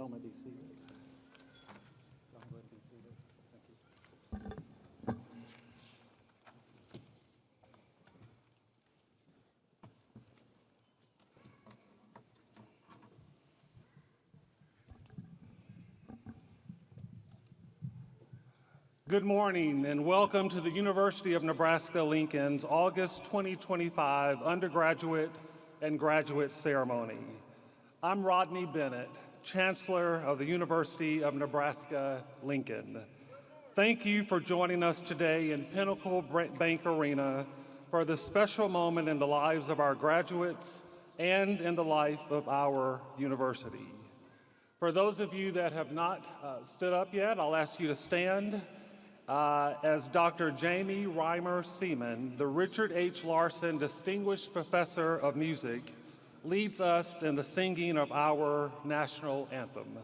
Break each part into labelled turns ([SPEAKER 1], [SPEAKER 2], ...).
[SPEAKER 1] Y'all may be seated. Y'all may be seated. Thank you. Good morning and welcome to the University of Nebraska-Lincoln's August 2025 undergraduate and graduate ceremony. I'm Rodney Bennett, Chancellor of the University of Nebraska-Lincoln. Thank you for joining us today in Pinnacle Bank Arena for this special moment in the lives of our graduates and in the life of our university. For those of you that have not stood up yet, I'll ask you to stand. As Dr. Jamie Reimer Seaman, the Richard H. Larson Distinguished Professor of Music, leads us in the singing of our national anthem.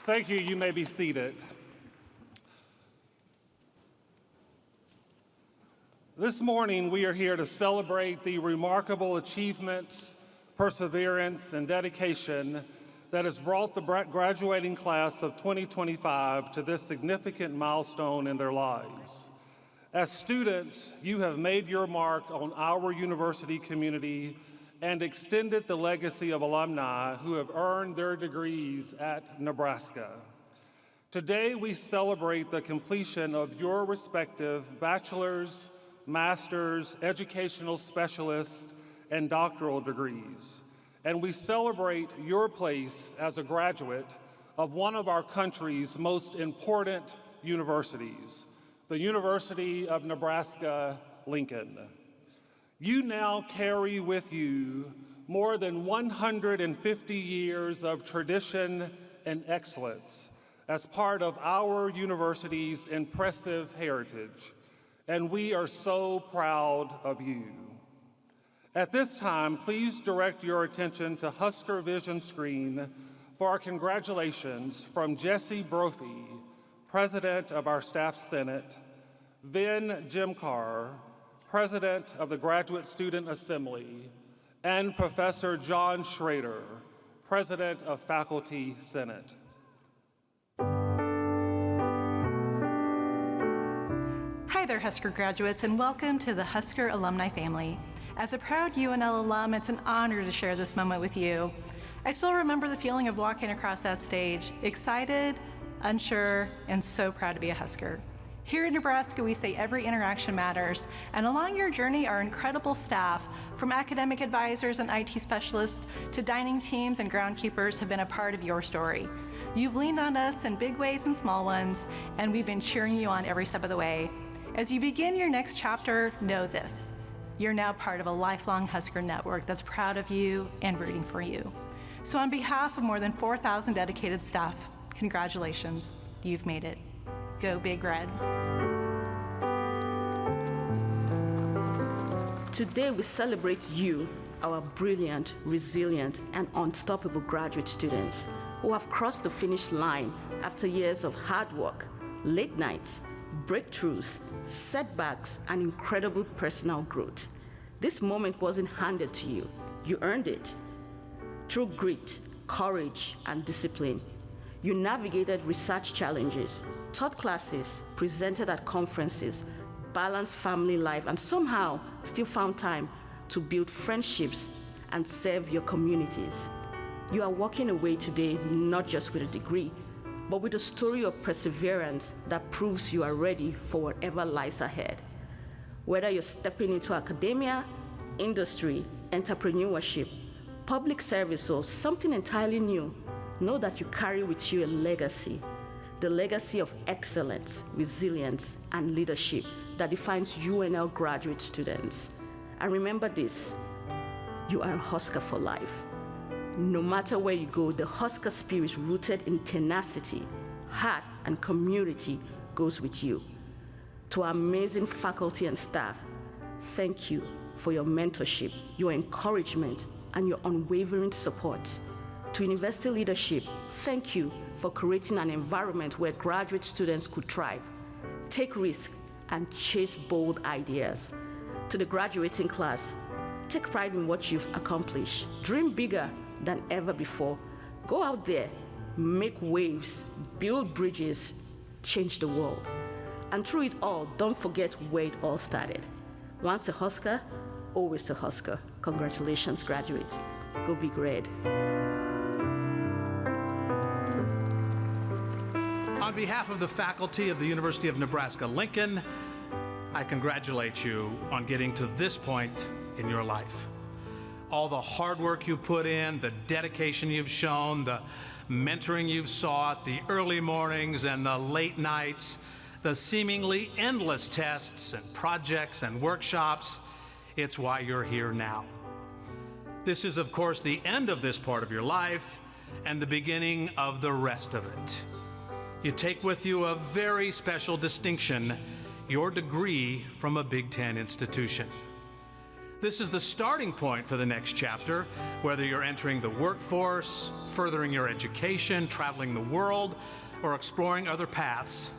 [SPEAKER 1] Thank you. You may be seated. This morning, we are here to celebrate the remarkable achievements, perseverance, and dedication that has brought the graduating class of 2025 to this significant milestone in their lives. As students, you have made your mark on our university community and extended the legacy of alumni who have earned their degrees at Nebraska. Today, we celebrate the completion of your respective bachelor's, master's, educational specialist, and doctoral degrees. And we celebrate your place as a graduate of one of our country's most important universities, the University of Nebraska-Lincoln. You now carry with you more than 150 years of tradition and excellence as part of our university's impressive heritage, and we are so proud of you. At this time, please direct your attention to Husker Vision Screen for our congratulations from Jesse Brophy, President of our Staff Senate, Vin Jimkar, President of the Graduate Student Assembly, and Professor John Schrader, President of Faculty Senate.
[SPEAKER 2] Hi there, Husker graduates, and welcome to the Husker alumni family. As a proud UNL alum, it's an honor to share this moment with you. I still remember the feeling of walking across that stage, excited, unsure, and so proud to be a Husker. Here in Nebraska, we say every interaction matters, and along your journey, our incredible staff, from academic advisors and IT specialists to dining teams and groundkeepers, have been a part of your story. You've leaned on us in big ways and small ones, and we've been cheering you on every step of the way. As you begin your next chapter, know this: you're now part of a lifelong Husker network that's proud of you and rooting for you. So on behalf of more than 4,000 dedicated staff, congratulations, you've made it. Go Big Red.
[SPEAKER 3] Today we celebrate you, our brilliant, resilient, and unstoppable graduate students who have crossed the finish line after years of hard work, late nights, breakthroughs, setbacks, and incredible personal growth. This moment wasn't handed to you. You earned it. Through grit, courage, and discipline, you navigated research challenges, taught classes, presented at conferences, balanced family life, and somehow still found time to build friendships and serve your communities. You are walking away today not just with a degree, but with a story of perseverance that proves you are ready for whatever lies ahead. Whether you're stepping into academia, industry, entrepreneurship, public service, or something entirely new, know that you carry with you a legacy, the legacy of excellence, resilience, and leadership that defines UNL graduate students. And remember this: you are a Husker for life. No matter where you go, the Husker spirit rooted in tenacity, heart, and community goes with you. To our amazing faculty and staff, thank you for your mentorship, your encouragement, and your unwavering support. To university leadership, thank you for creating an environment where graduate students could thrive, take risks, and chase bold ideas. To the graduating class, take pride in what you've accomplished. Dream bigger than ever before. Go out there, make waves, build bridges, change the world. And through it all, don't forget where it all started. Once a Husker, always a Husker. Congratulations, graduates. Go Big Red.
[SPEAKER 4] On behalf of the faculty of the University of Nebraska-Lincoln, I congratulate you on getting to this point in your life. All the hard work you put in, the dedication you've shown, the mentoring you've sought, the early mornings and the late nights, the seemingly endless tests and projects and workshops, it's why you're here now. This is, of course, the end of this part of your life and the beginning of the rest of it. You take with you a very special distinction, your degree from a Big Ten institution. This is the starting point for the next chapter, whether you're entering the workforce, furthering your education, traveling the world, or exploring other paths.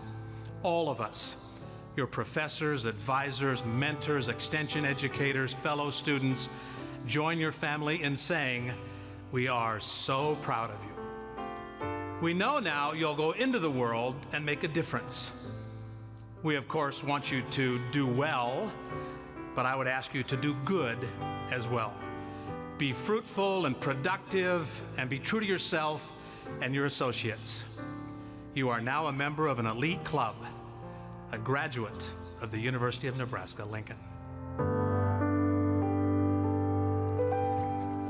[SPEAKER 4] All of us, your professors, advisors, mentors, extension educators, fellow students, join your family in saying, we are so proud of you. We know now you'll go into the world and make a difference. We, of course, want you to do well, but I would ask you to do good as well. Be fruitful and productive, and be true to yourself and your associates. You are now a member of an elite club, a graduate of the University of Nebraska-Lincoln.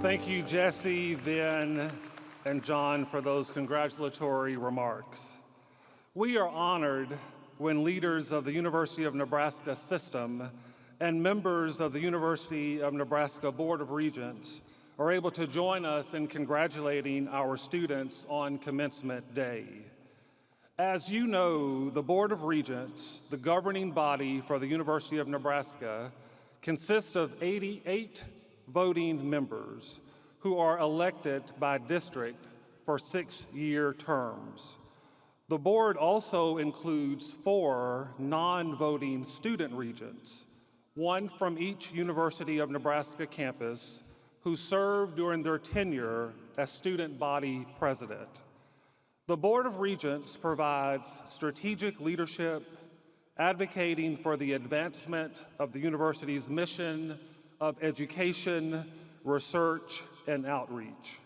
[SPEAKER 1] Thank you, Jesse, Vin, and John, for those congratulatory remarks. We are honored when leaders of the University of Nebraska system and members of the University of Nebraska Board of Regents are able to join us in congratulating our students on Commencement Day. As you know, the Board of Regents, the governing body for the University of Nebraska, consists of 88 voting members who are elected by district for 6-year terms. The board also includes 4 non-voting student regents, one from each University of Nebraska campus, who served during their tenure as student body president. The Board of Regents provides strategic leadership, advocating for the advancement of the university's mission of education, research, and outreach.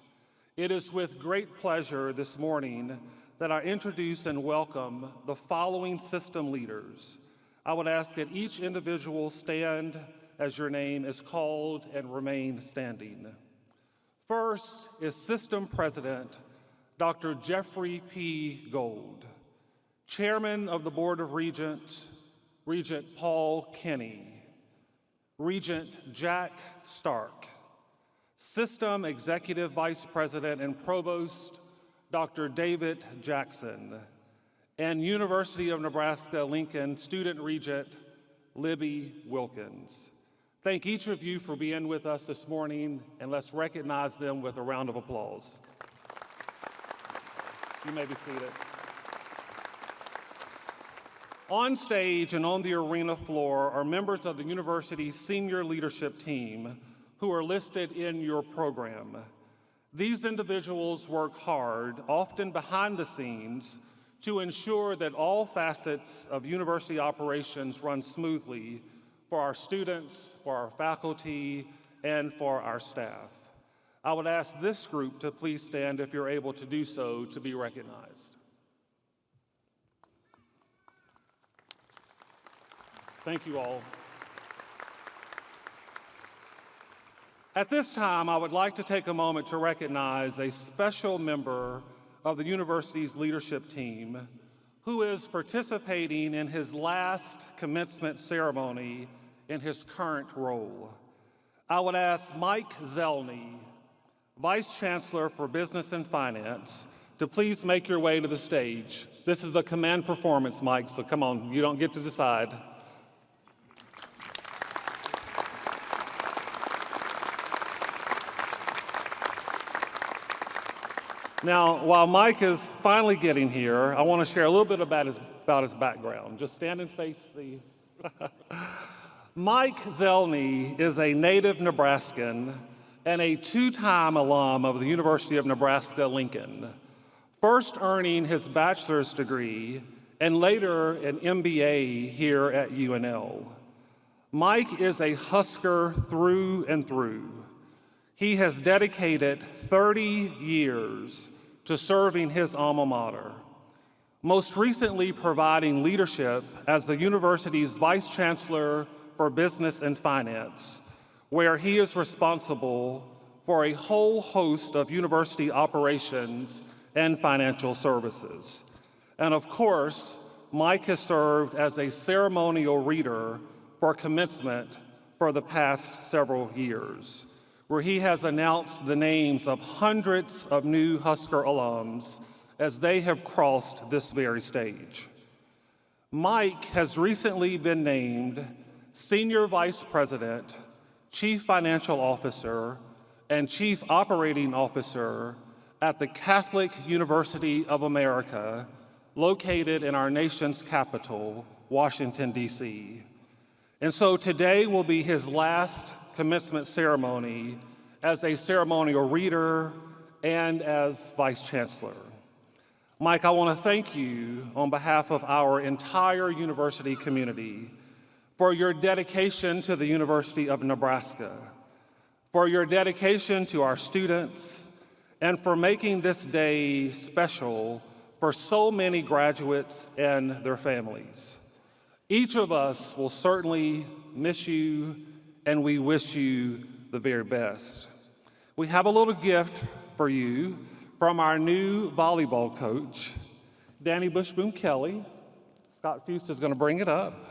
[SPEAKER 1] It is with great pleasure this morning that I introduce and welcome the following system leaders. I would ask that each individual stand as your name is called and remain standing. First is System President, Dr. Jeffrey P. Gold. Chairman of the Board of Regents, Regent Paul Kinney. Regent Jack Stark. System Executive Vice President and Provost, Dr. David Jackson. And University of Nebraska-Lincoln Student Regent, Libby Wilkins. Thank each of you for being with us this morning, and let's recognize them with a round of applause. You may be seated. On stage and on the arena floor are members of the university's senior leadership team who are listed in your program. These individuals work hard, often behind the scenes, to ensure that all facets of university operations run smoothly for our students, for our faculty, and for our staff. I would ask this group to please stand if you're able to do so to be recognized. Thank you all. At this time, I would like to take a moment to recognize a special member of the university's leadership team who is participating in his last commencement ceremony in his current role. I would ask Mike Zelny, Vice Chancellor for Business and Finance, to please make your way to the stage. This is a command performance, Mike, so come on, you don't get to decide. Now, while Mike is finally getting here, I want to share a little bit about his background. Just stand and face the... Mike Zelny is a native Nebraskan and a two-time alum of the University of Nebraska-Lincoln, first earning his bachelor's degree and later an MBA here at UNL. Mike is a Husker through and through. He has dedicated 30 years to serving his alma mater, most recently providing leadership as the university's Vice Chancellor for Business and Finance, where he is responsible for a whole host of university operations and financial services. And of course, Mike has served as a ceremonial reader for Commencement for the past several years, where he has announced the names of hundreds of new Husker alums as they have crossed this very stage. Mike has recently been named Senior Vice President, Chief Financial Officer, and Chief Operating Officer at the Catholic University of America, located in our nation's capital, Washington, D.C. And so today will be his last commencement ceremony as a ceremonial reader and as Vice Chancellor. Mike, I want to thank you on behalf of our entire university community for your dedication to the University of Nebraska, for your dedication to our students, and for making this day special for so many graduates and their families. Each of us will certainly miss you, and we wish you the very best. We have a little gift for you from our new volleyball coach, Danny Bushboom Kelly. Scott Fust is going to bring it up.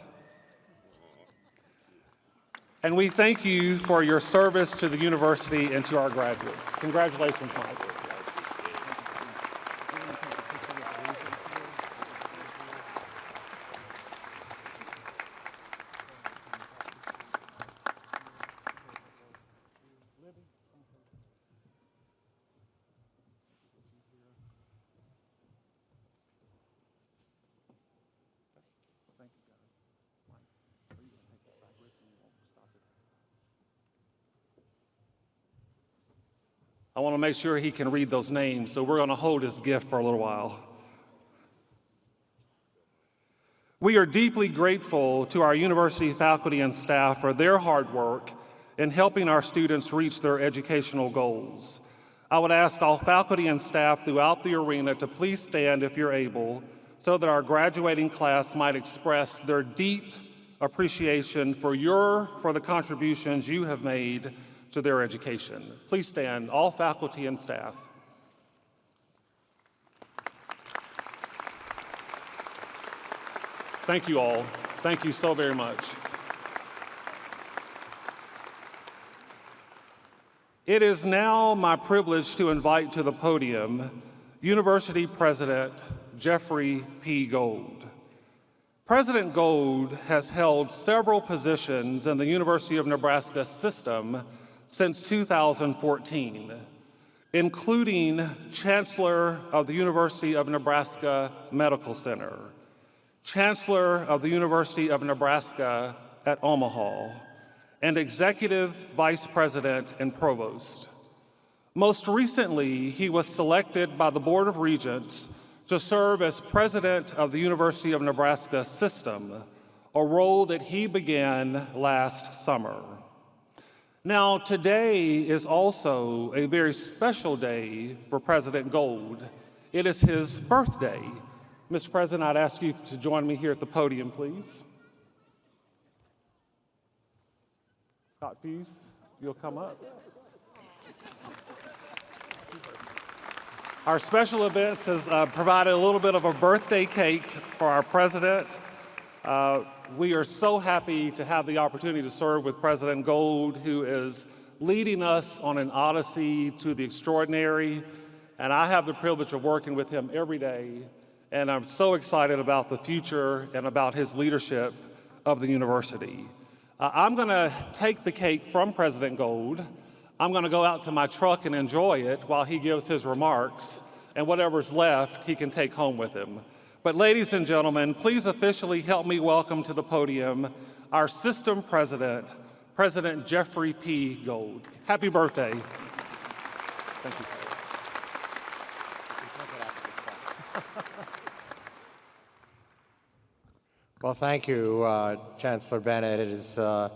[SPEAKER 1] And we thank you for your service to the university and to our graduates. Congratulations, Mike. I want to make sure he can read those names, so we're going to hold his gift for a little while. We are deeply grateful to our university faculty and staff for their hard work in helping our students reach their educational goals. I would ask all faculty and staff throughout the arena to please stand if you're able, so that our graduating class might express their deep appreciation for the contributions you have made to their education. Please stand, all faculty and staff. Thank you all. Thank you so very much. It is now my privilege to invite to the podium University President Jeffrey P. Gold. President Gold has held several positions in the University of Nebraska system since 2014, including Chancellor of the University of Nebraska Medical Center, Chancellor of the University of Nebraska at Omaha, and Executive Vice President and Provost. Most recently, he was selected by the Board of Regents to serve as President of the University of Nebraska System, a role that he began last summer. Now, today is also a very special day for President Gold. It is his birthday. Mr. President, I'd ask you to join me here at the podium, please. Scott Fuse, you'll come up. Our special events has provided a little bit of a birthday cake for our president. We are so happy to have the opportunity to serve with President Gold, who is leading us on an odyssey to the extraordinary, and I have the privilege of working with him every day, and I'm so excited about the future and about his leadership of the university. I'm going to take the cake from President Gold. I'm going to go out to my truck and enjoy it while he gives his remarks, and whatever's left, he can take home with him. But ladies and gentlemen, please officially help me welcome to the podium our system president, President Jeffrey P. Gold. Happy birthday. Thank you.
[SPEAKER 5] Well, thank you, Chancellor Bennett. It is a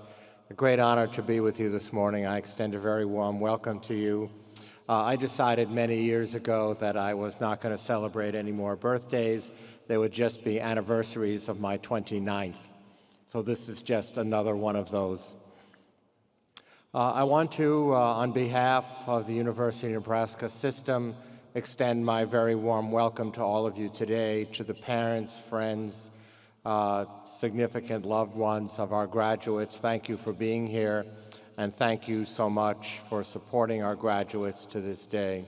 [SPEAKER 5] great honor to be with you this morning. I extend a very warm welcome to you. I decided many years ago that I was not going to celebrate any more birthdays. They would just be anniversaries of my 29th. So this is just another one of those. I want to, on behalf of the University of Nebraska system, extend my very warm welcome to all of you today, to the parents, friends, significant loved ones of our graduates. Thank you for being here, and thank you so much for supporting our graduates to this day.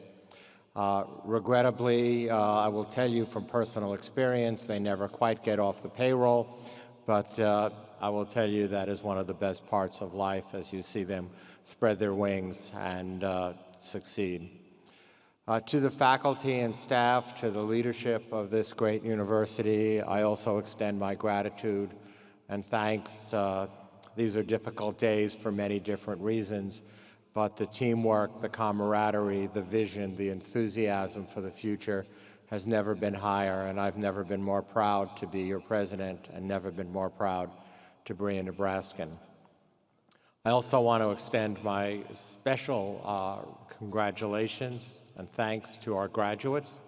[SPEAKER 5] Regrettably, I will tell you from personal experience, they never quite get off the payroll, but I will tell you that is one of the best parts of life as you see them spread their wings and succeed. To the faculty and staff, to the leadership of this great university, I also extend my gratitude and thanks. These are difficult days for many different reasons, but the teamwork, the camaraderie, the vision, the enthusiasm for the future has never been higher, and I've never been more proud to be your president and never been more proud to be a Nebraskan. I also want to extend my special congratulations and thanks to our graduates.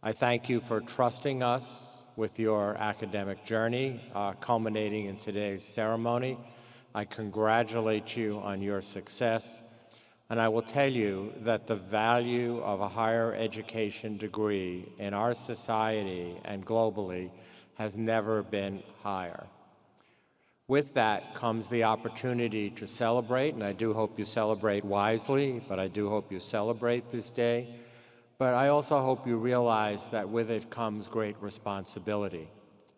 [SPEAKER 5] I thank you for trusting us with your academic journey, culminating in today's ceremony. I congratulate you on your success, and I will tell you that the value of a higher education degree in our society and globally has never been higher. With that comes the opportunity to celebrate, and I do hope you celebrate wisely, but I do hope you celebrate this day. But I also hope you realize that with it comes great responsibility,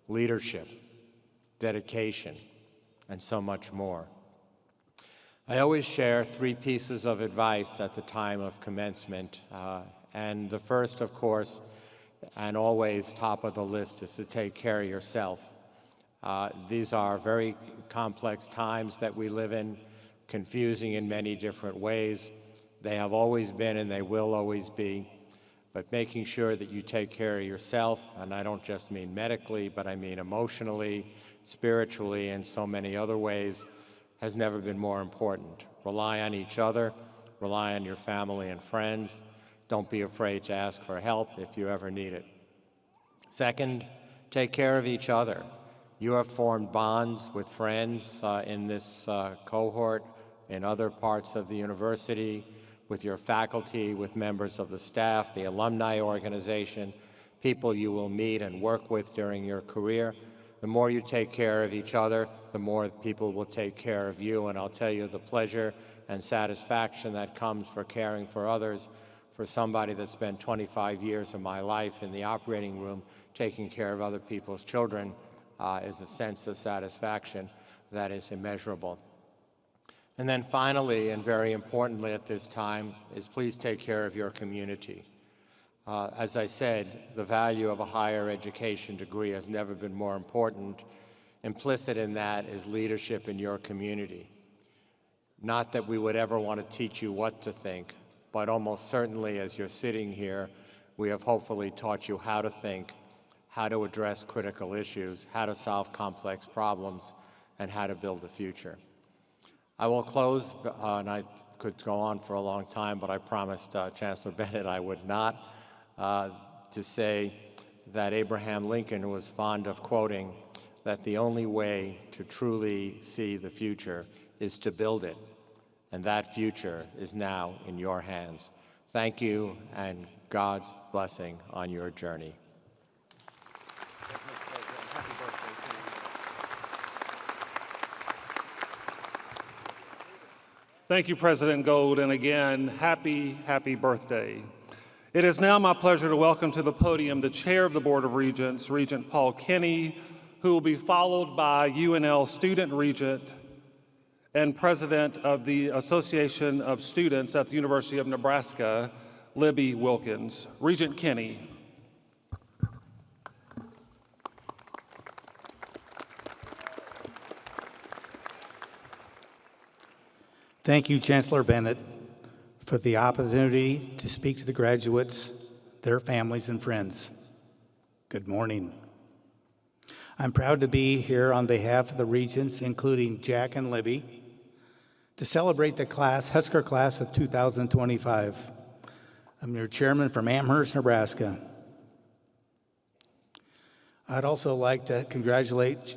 [SPEAKER 5] leadership, dedication, and so much more. I always share 3 pieces of advice at the time of commencement, and the first, of course, and always top of the list, is to take care of yourself. These are very complex times that we live in, confusing in many different ways. They have always been and they will always be. But making sure that you take care of yourself, and I don't just mean medically, but I mean emotionally, spiritually, and so many other ways, has never been more important. Rely on each other, Rely on your family and friends. Don't be afraid to ask for help if you ever need it. Second, take care of each other. You have formed bonds with friends in this cohort, in other parts of the university, with your faculty, with members of the staff, the alumni organization, people you will meet and work with during your career. The more you take care of each other, the more people will take care of you. And I'll tell you the pleasure and satisfaction that comes for caring for others. For somebody that spent 25 years of my life in the operating room taking care of other people's children is a sense of satisfaction that is immeasurable. And then finally, and very importantly at this time, is please take care of your community. As I said, the value of a higher education degree has never been more important. Implicit in that is leadership in your community. Not that we would ever want to teach you what to think, but almost certainly as you're sitting here, we have hopefully taught you how to think, how to address critical issues, how to solve complex problems, and how to build the future. I will close, and I could go on for a long time, but I promised Chancellor Bennett I would not, to say that Abraham Lincoln was fond of quoting that the only way to truly see the future is to build it, and that future is now in your hands. Thank you, and God's blessing on your journey.
[SPEAKER 1] Thank you, President Gold, and again, happy birthday. It is now my pleasure to welcome to the podium the Chair of the Board of Regents, Regent Paul Kinney, who will be followed by UNL Student Regent and President of the Association of Students at the University of Nebraska, Libby Wilkins. Regent Kinney.
[SPEAKER 6] Thank you, Chancellor Bennett, for the opportunity to speak to the graduates, their families, and friends. Good morning. I'm proud to be here on behalf of the Regents, including Jack and Libby, to celebrate the Husker class of 2025. I'm your chairman from Amherst, Nebraska. I'd also like to congratulate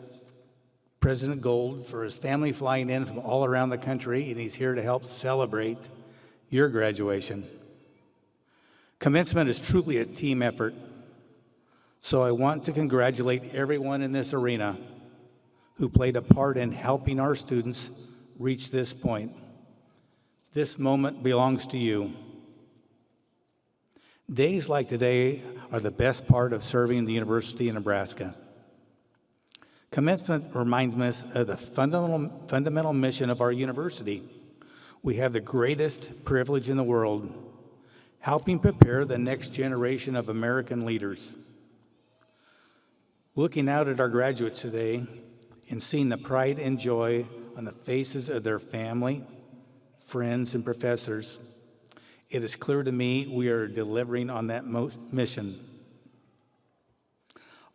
[SPEAKER 6] President Gold for his family flying in from all around the country, and he's here to help celebrate your graduation. Commencement is truly a team effort, so I want to congratulate everyone in this arena who played a part in helping our students reach this point. This moment belongs to you. Days like today are the best part of serving the University of Nebraska. Commencement reminds us of the fundamental mission of our university. We have the greatest privilege in the world, helping prepare the next generation of American leaders. Looking out at our graduates today and seeing the pride and joy on the faces of their family, friends, and professors, it is clear to me we are delivering on that mission.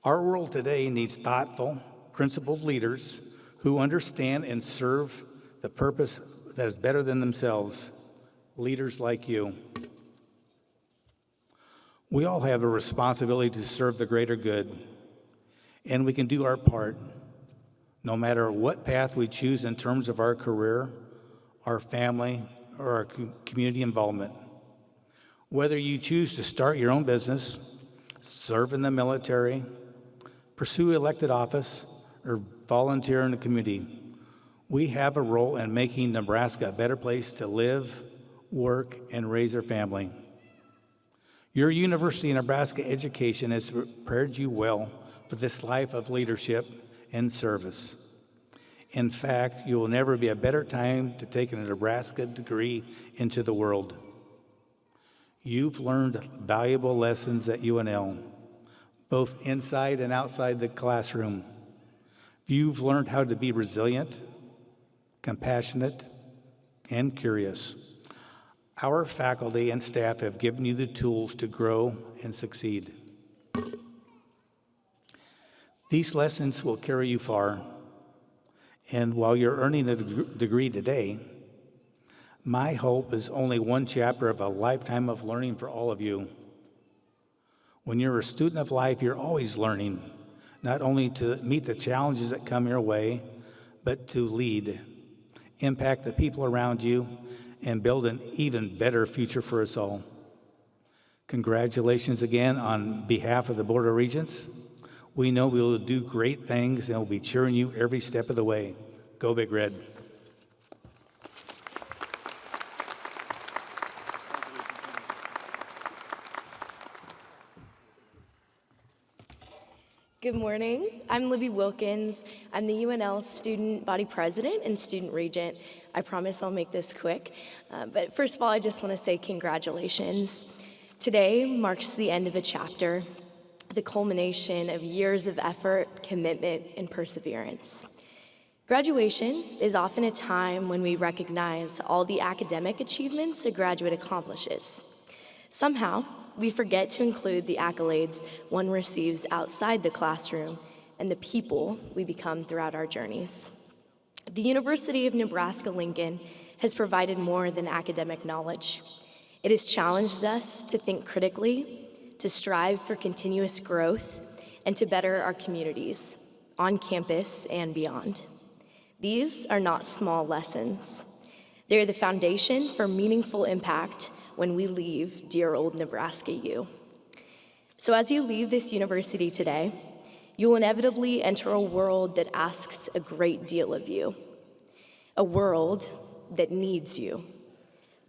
[SPEAKER 6] Our world today needs thoughtful, principled leaders who understand and serve the purpose that is better than themselves, leaders like you. We all have a responsibility to serve the greater good, and we can do our part, no matter what path we choose in terms of our career, our family, or our community involvement. Whether you choose to start your own business, serve in the military, pursue elected office, or volunteer in the community, we have a role in making Nebraska a better place to live, work, and raise our family. Your University of Nebraska education has prepared you well for this life of leadership and service. In fact, you will never be a better time to take a Nebraska degree into the world. You've learned valuable lessons at UNL, both inside and outside the classroom. You've learned how to be resilient, compassionate, and curious. Our faculty and staff have given you the tools to grow and succeed. These lessons will carry you far, and while you're earning a degree today, My hope is only one chapter of a lifetime of learning for all of you. When you're a student of life, you're always learning, not only to meet the challenges that come your way, but to lead, impact the people around you, and build an even better future for us all. Congratulations again on behalf of the Board of Regents. We know we will do great things and we'll be cheering you every step of the way. Go Big Red.
[SPEAKER 7] Good morning. I'm Libby Wilkins. I'm the UNL Student Body President and Student Regent. I promise I'll make this quick. But first of all, I just want to say congratulations. Today marks the end of a chapter, the culmination of years of effort, commitment, and perseverance. Graduation is often a time when we recognize all the academic achievements a graduate accomplishes. Somehow, we forget to include the accolades one receives outside the classroom and the people we become throughout our journeys. The University of Nebraska-Lincoln has provided more than academic knowledge. It has challenged us to think critically, to strive for continuous growth, and to better our communities on campus and beyond. These are not small lessons. They're the foundation for meaningful impact when we leave dear old Nebraska U. So as you leave this university today, you will inevitably enter a world that asks a great deal of you, a world that needs you.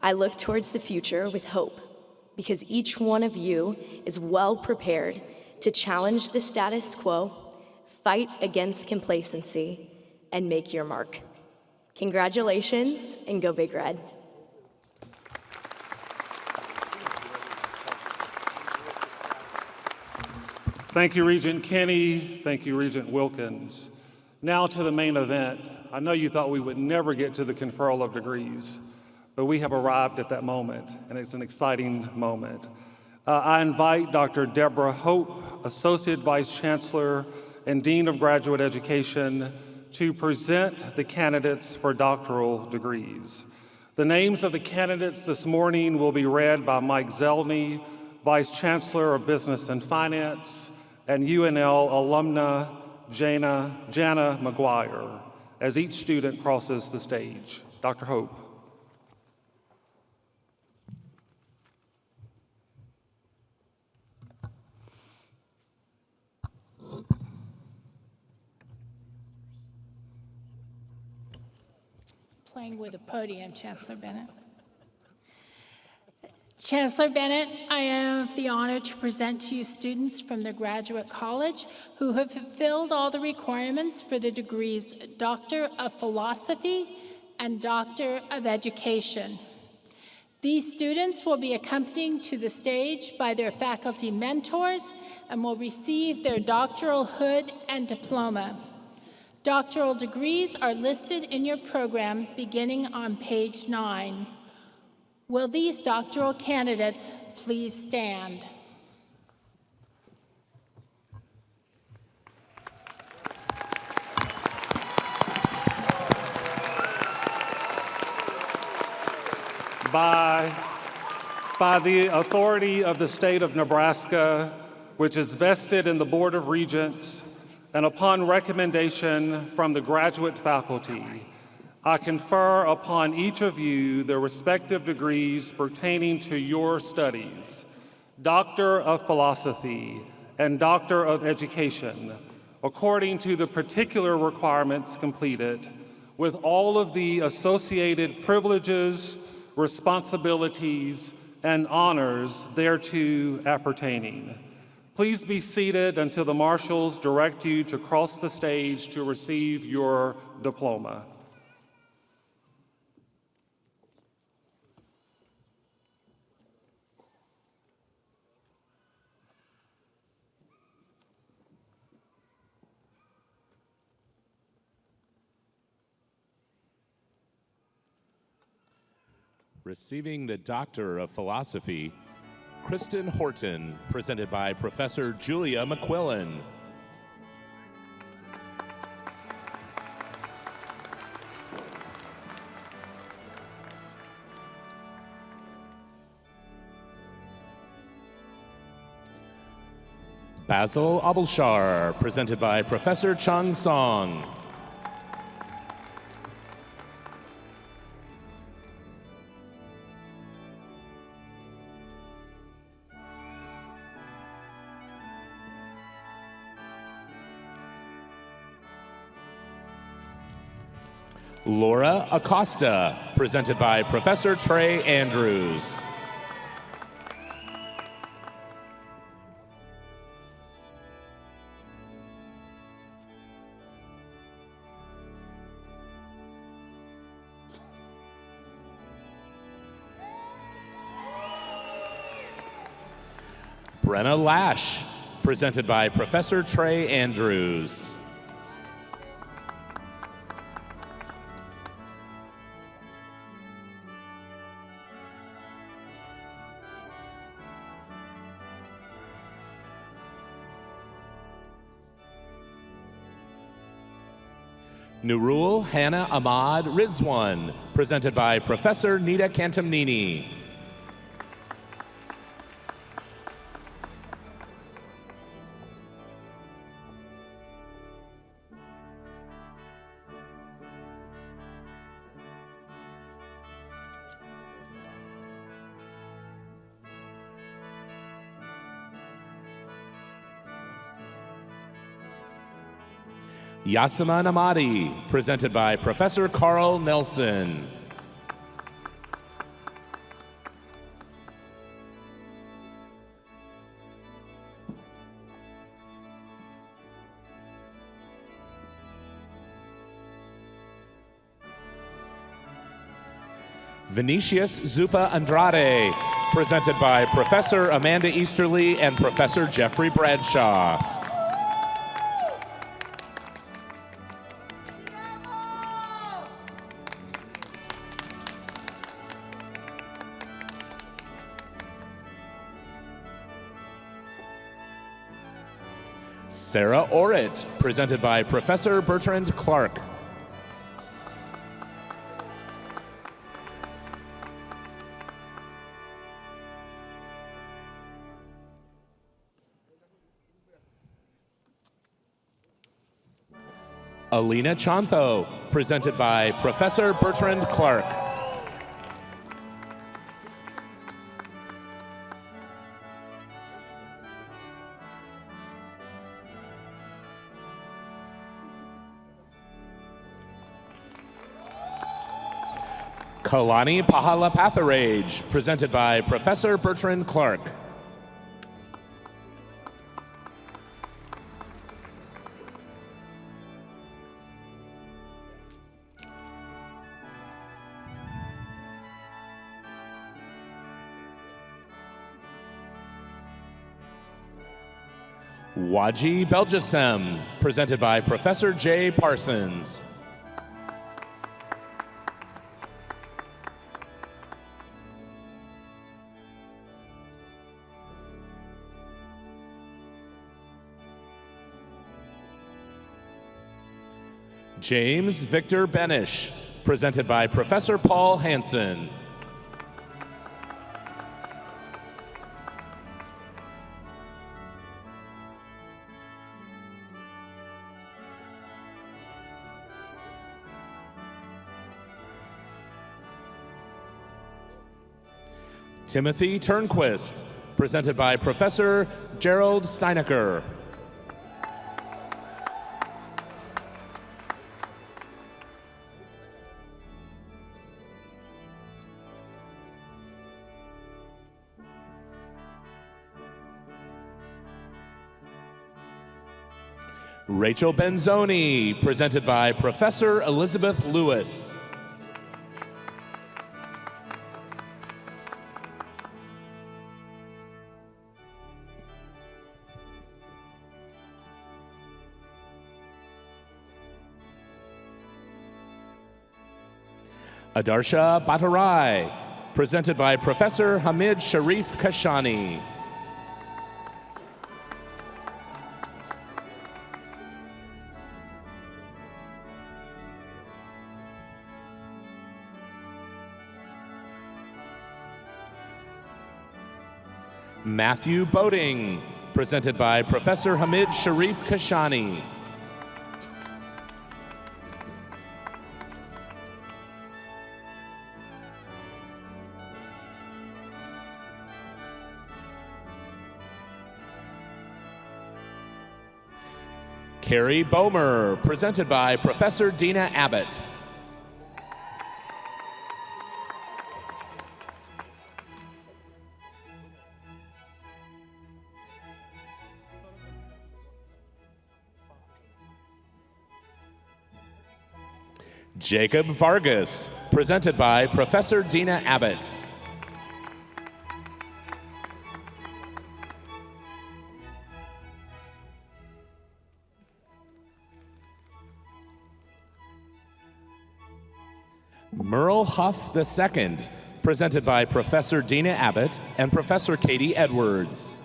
[SPEAKER 7] I look towards the future with hope because each one of you is well prepared to challenge the status quo, fight against complacency, and make your mark. Congratulations, and go Big Red.
[SPEAKER 1] Thank you, Regent Kenny. Thank you, Regent Wilkins. Now to the main event. I know you thought we would never get to the conferral of degrees, but we have arrived at that moment, and it's an exciting moment. I invite Dr. Deborah Hope, Associate Vice Chancellor and Dean of Graduate Education, to present the candidates for doctoral degrees. The names of the candidates this morning will be read by Mike Zelny, Vice Chancellor of Business and Finance, and UNL alumna Jana McGuire, as each student crosses the stage. Dr. Hope.
[SPEAKER 8] Playing with a podium, Chancellor Bennett. Chancellor Bennett, I have the honor to present to you students from the Graduate College who have fulfilled all the requirements for the degrees Doctor of Philosophy and Doctor of Education. These students will be accompanied to the stage by their faculty mentors and will receive their doctoral hood and diploma. Doctoral degrees are listed in your program beginning on page 9. Will these doctoral candidates please stand?
[SPEAKER 1] By the authority of the state of Nebraska, which is vested in the Board of Regents, and upon recommendation from the graduate faculty, I confer upon each of you the respective degrees pertaining to your studies, Doctor of Philosophy and Doctor of Education, according to the particular requirements completed, with all of the associated privileges, responsibilities, and honors thereto appertaining. Please be seated until the marshals direct you to cross the stage to receive your diploma.
[SPEAKER 9] Receiving the Doctor of Philosophy, Kristen Horton, presented by Professor Julia McQuillan. Basil Abelshar, presented by Professor Chung Song. Laura Acosta, presented by Professor Trey Andrews. Brenna Lash, presented by Professor Trey Andrews. Nurul Hannah Ahmad Rizwan, presented by Professor Nita Cantamnini. Yasima Namadi, presented by Professor Carl Nelson. Vinicius Zupa Andrade, presented by Professor Amanda Easterly and Professor Jeffrey Bradshaw. Sarah Orrit, presented by Professor Bertrand Clark. Alina Chantho, presented by Professor Bertrand Clark. Kalani Pahalapatharage, presented by Professor Bertrand Clark. Waji Belgesem, presented by Professor J. Parsons. James Victor Benish, presented by Professor Paul Hansen. Timothy Turnquist, presented by Professor Gerald Steinecker. Rachel Benzoni, presented by Professor Elizabeth Lewis. Adarsha Bhattarai, presented by Professor Hamid Sharif Kashani. Matthew Boating, presented by Professor Hamid Sharif Kashani. Carrie Bomer, presented by Professor Dina Abbott. Jacob Vargas, presented by Professor Dina Abbott. Merle Huff II, presented by Professor Dina Abbott and Professor Katie Edwards.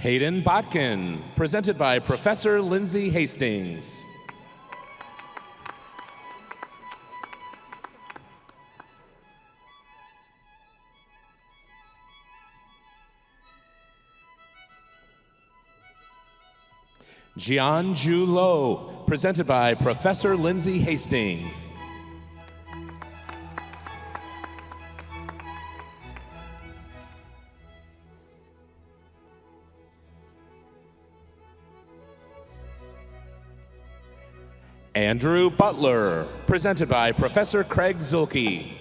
[SPEAKER 9] Hayden Botkin, presented by Professor Lindsay Hastings. Jian Ju Lo, presented by Professor Lindsay Hastings. Andrew Butler, presented by Professor Craig Zulke.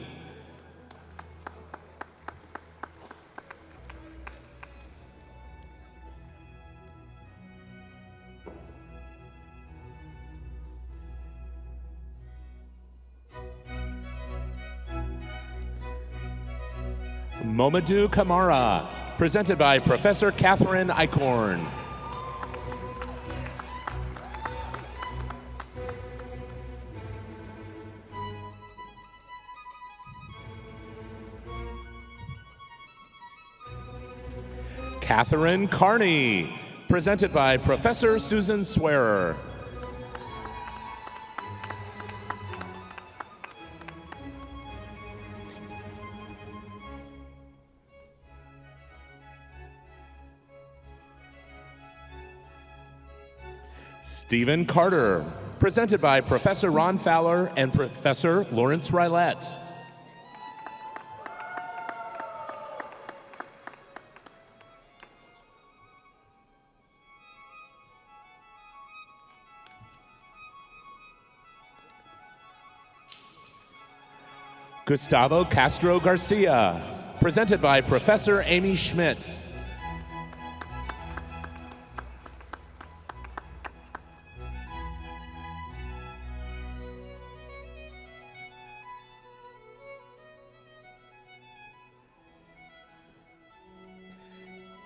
[SPEAKER 9] Momadou Kamara, presented by Professor Catherine Eichhorn. Catherine Carney, presented by Professor Susan Swearer. Stephen Carter, presented by Professor Ron Fowler and Professor Lawrence Rylette. Gustavo Castro Garcia, presented by Professor Amy Schmidt.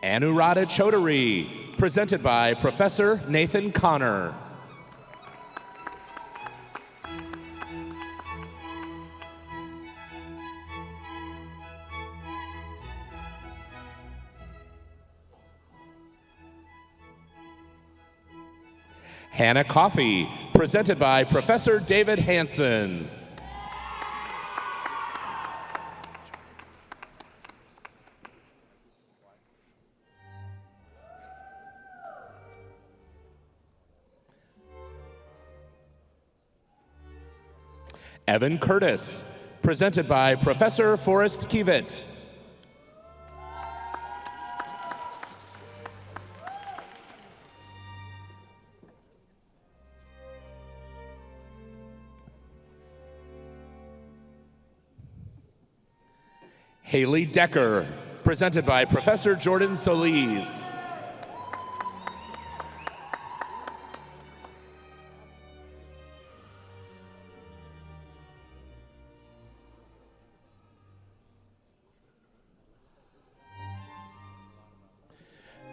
[SPEAKER 9] Anuradha Chaudhary, presented by Professor Nathan Connor. Hannah Coffey, presented by Professor David Hansen. Evan Curtis, presented by Professor Forrest Kievit. Haley Decker, presented by Professor Jordan Solis.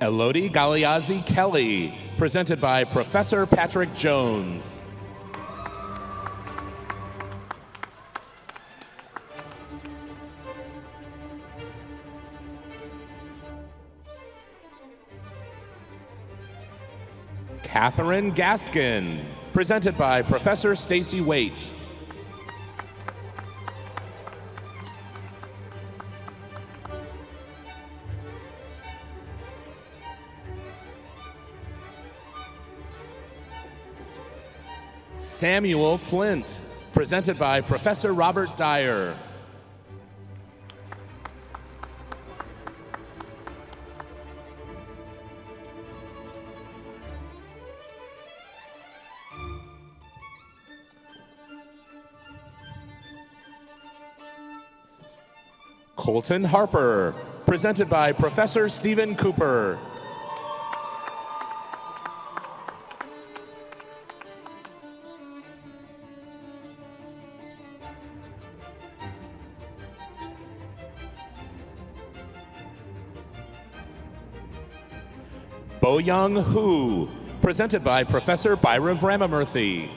[SPEAKER 9] Elodie Galiazi Kelly, presented by Professor Patrick Jones. Catherine Gaskin, presented by Professor Stacy Waite. Samuel Flint, presented by Professor Robert Dyer. Colton Harper, presented by Professor Stephen Cooper. Bo-Young Hu, presented by Professor Bhairav Ramamurthy.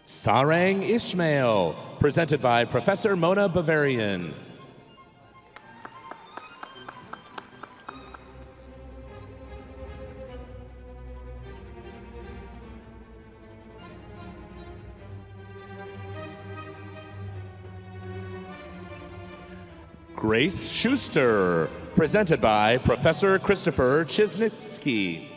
[SPEAKER 9] Sarang Ishmael, presented by Professor Mona Bavarian. Grace Schuster, presented by Professor Christopher Chisnitsky.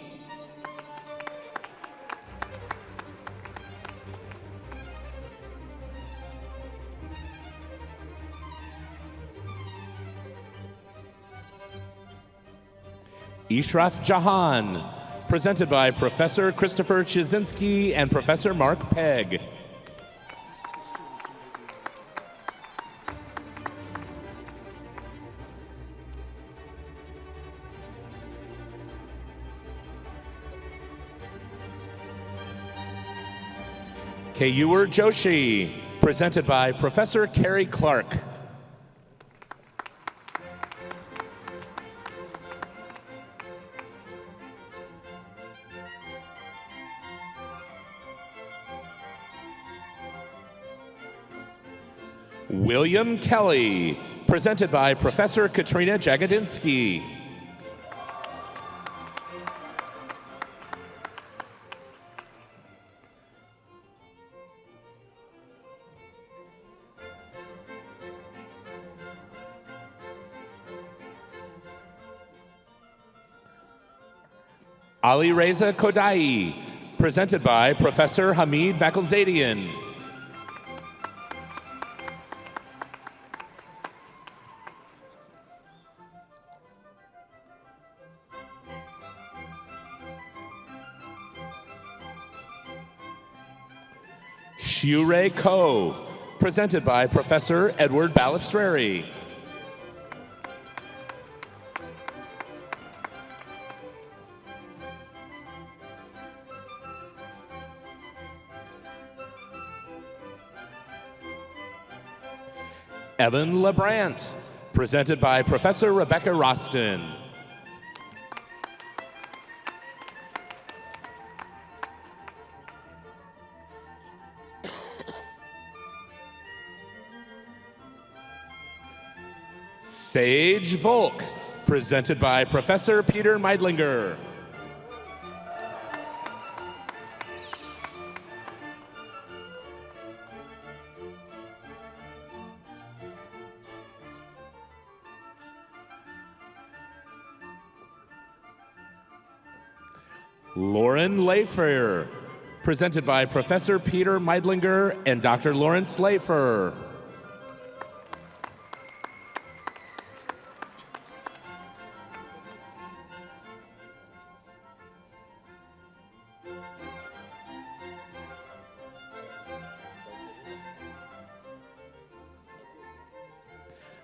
[SPEAKER 9] Ishraf Jahan, presented by Professor Christopher Chizinski and Professor Mark Pegg. Keyur Joshi, presented by Professor Carrie Clark. William Kelly, presented by Professor Katrina Jagodinsky. Ali Reza Kodai, presented by Professor Hamid Vakilzadian. Shure Ko, presented by Professor Edward Balistreri. Evan Lebrant, presented by Professor Rebecca Roston. Sage Volk, presented by Professor Peter Meidlinger. Lauren Lafer, presented by Professor Peter Meidlinger and Dr. Lawrence Lafer.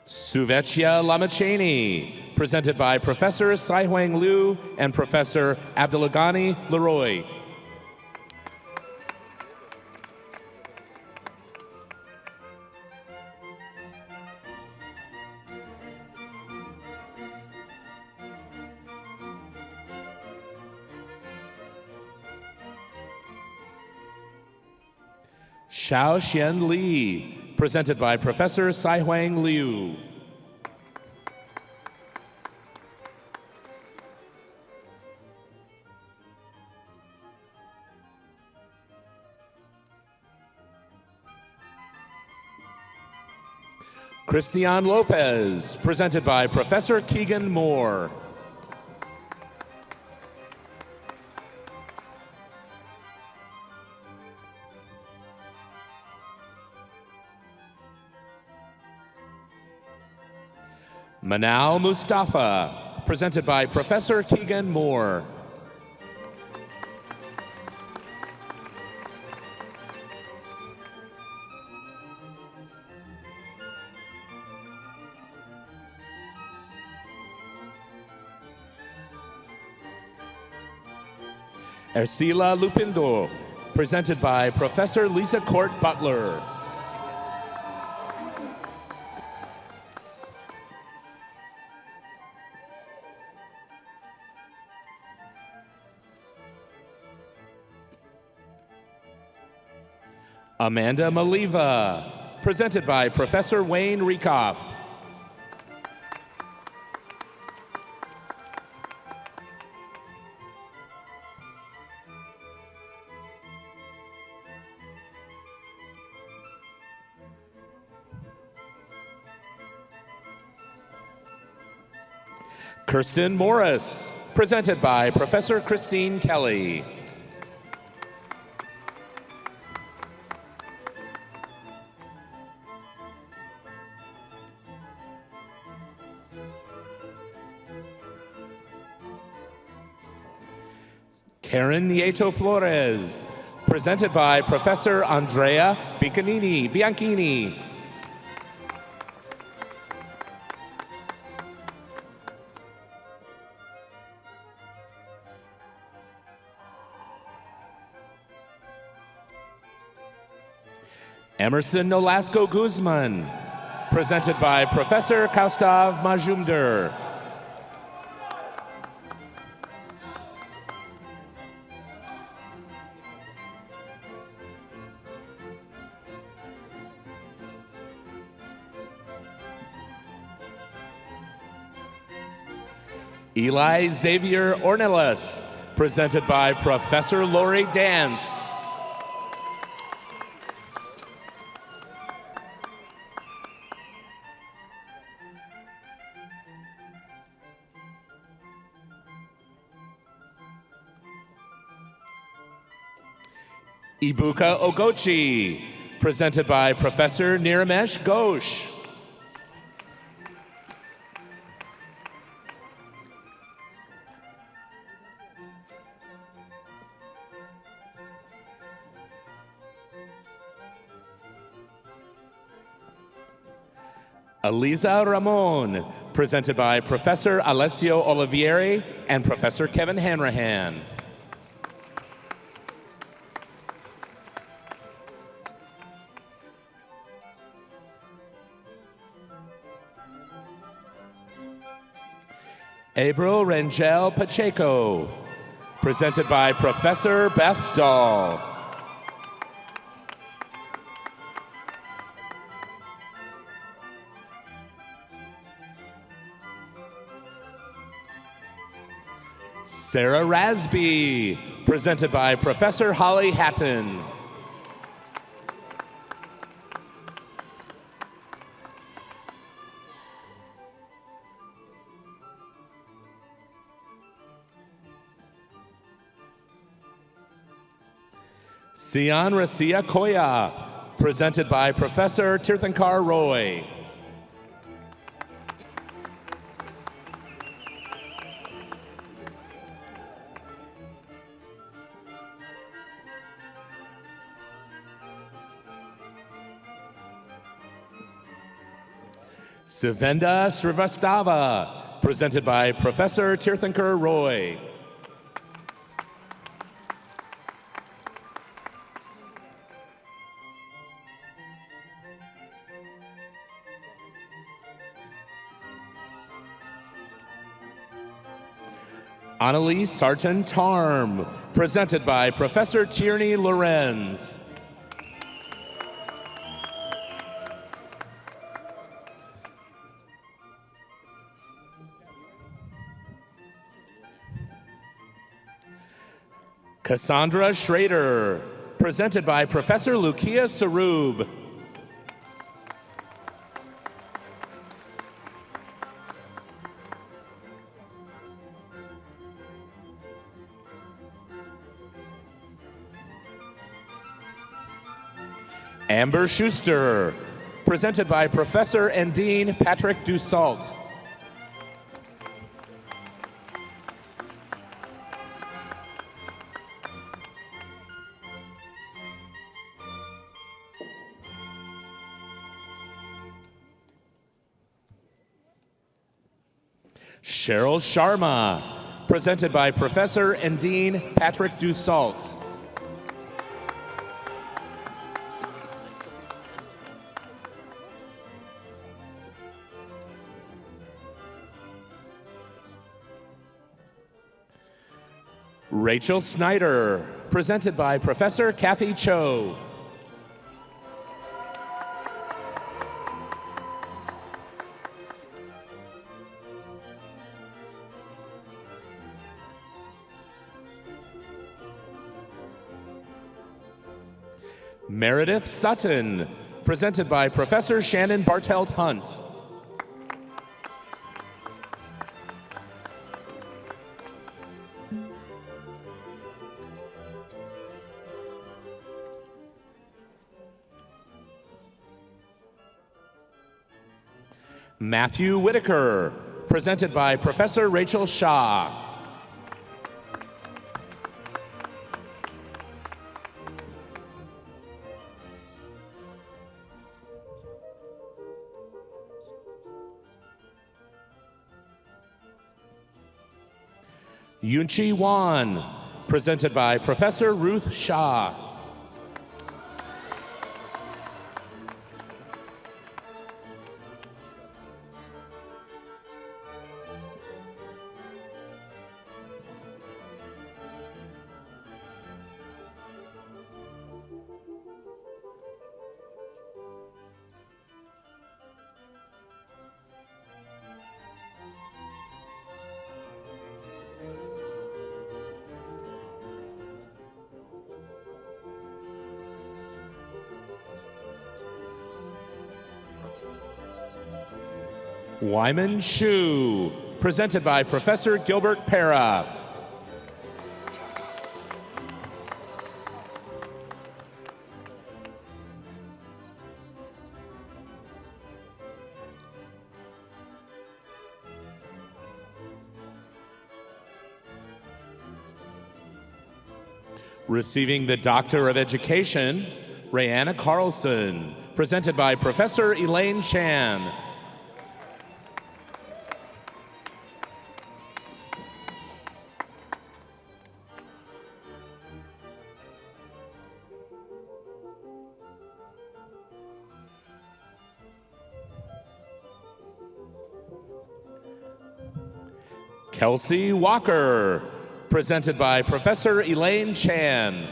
[SPEAKER 9] Suvechia Lamacheni, presented by Professor Sai-Huang Liu and Professor Abdelghani Leroy. Xiaoxian Li, presented by Professor Sai-Huang Liu. Christian Lopez, presented by Professor Keegan Moore. Manal Mustafa, presented by Professor Keegan Moore. Ercila Lupindo, presented by Professor Lisa Court Butler. Amanda Maliva, presented by Professor Wayne Riekoff. Kirsten Morris, presented by Professor Christine Kelly. Karen Nieto Flores, presented by Professor Andrea Bianchini. Emerson Nolasco Guzman, presented by Professor Kaustav Majumder. Eli Xavier Ornelas, presented by Professor Lori Dance. Ibuka Ogochi, presented by Professor Niramesh Ghosh. Eliza Ramon, presented by Professor Alessio Olivieri and Professor Kevin Hanrahan. April Rangel Pacheco, presented by Professor Beth Dahl. Sarah Rasby, presented by Professor Holly Hatton. Sian Rasia Koya, presented by Professor Tirthankar Roy. Sivenda Srivastava, presented by Professor Tirthankar Roy. Annalise Sarton Tarm, presented by Professor Tierney Lorenz. Cassandra Schrader, presented by Professor Lukia Sarub. Amber Schuster, presented by Professor and Dean Patrick Dussault. Cheryl Sharma, presented by Professor and Dean Patrick Dussault. Rachel Snyder, presented by Professor Kathy Cho. Meredith Sutton, presented by Professor Shannon Bartelt Hunt. Matthew Whitaker, presented by Professor Rachel Shaw. Yunchi Wan, presented by Professor Ruth Shaw. Wyman Shu, presented by Professor Gilbert Para. Receiving the Doctor of Education, Rayanna Carlson, presented by Professor Elaine Chan. Kelsey Walker, presented by Professor Elaine Chan.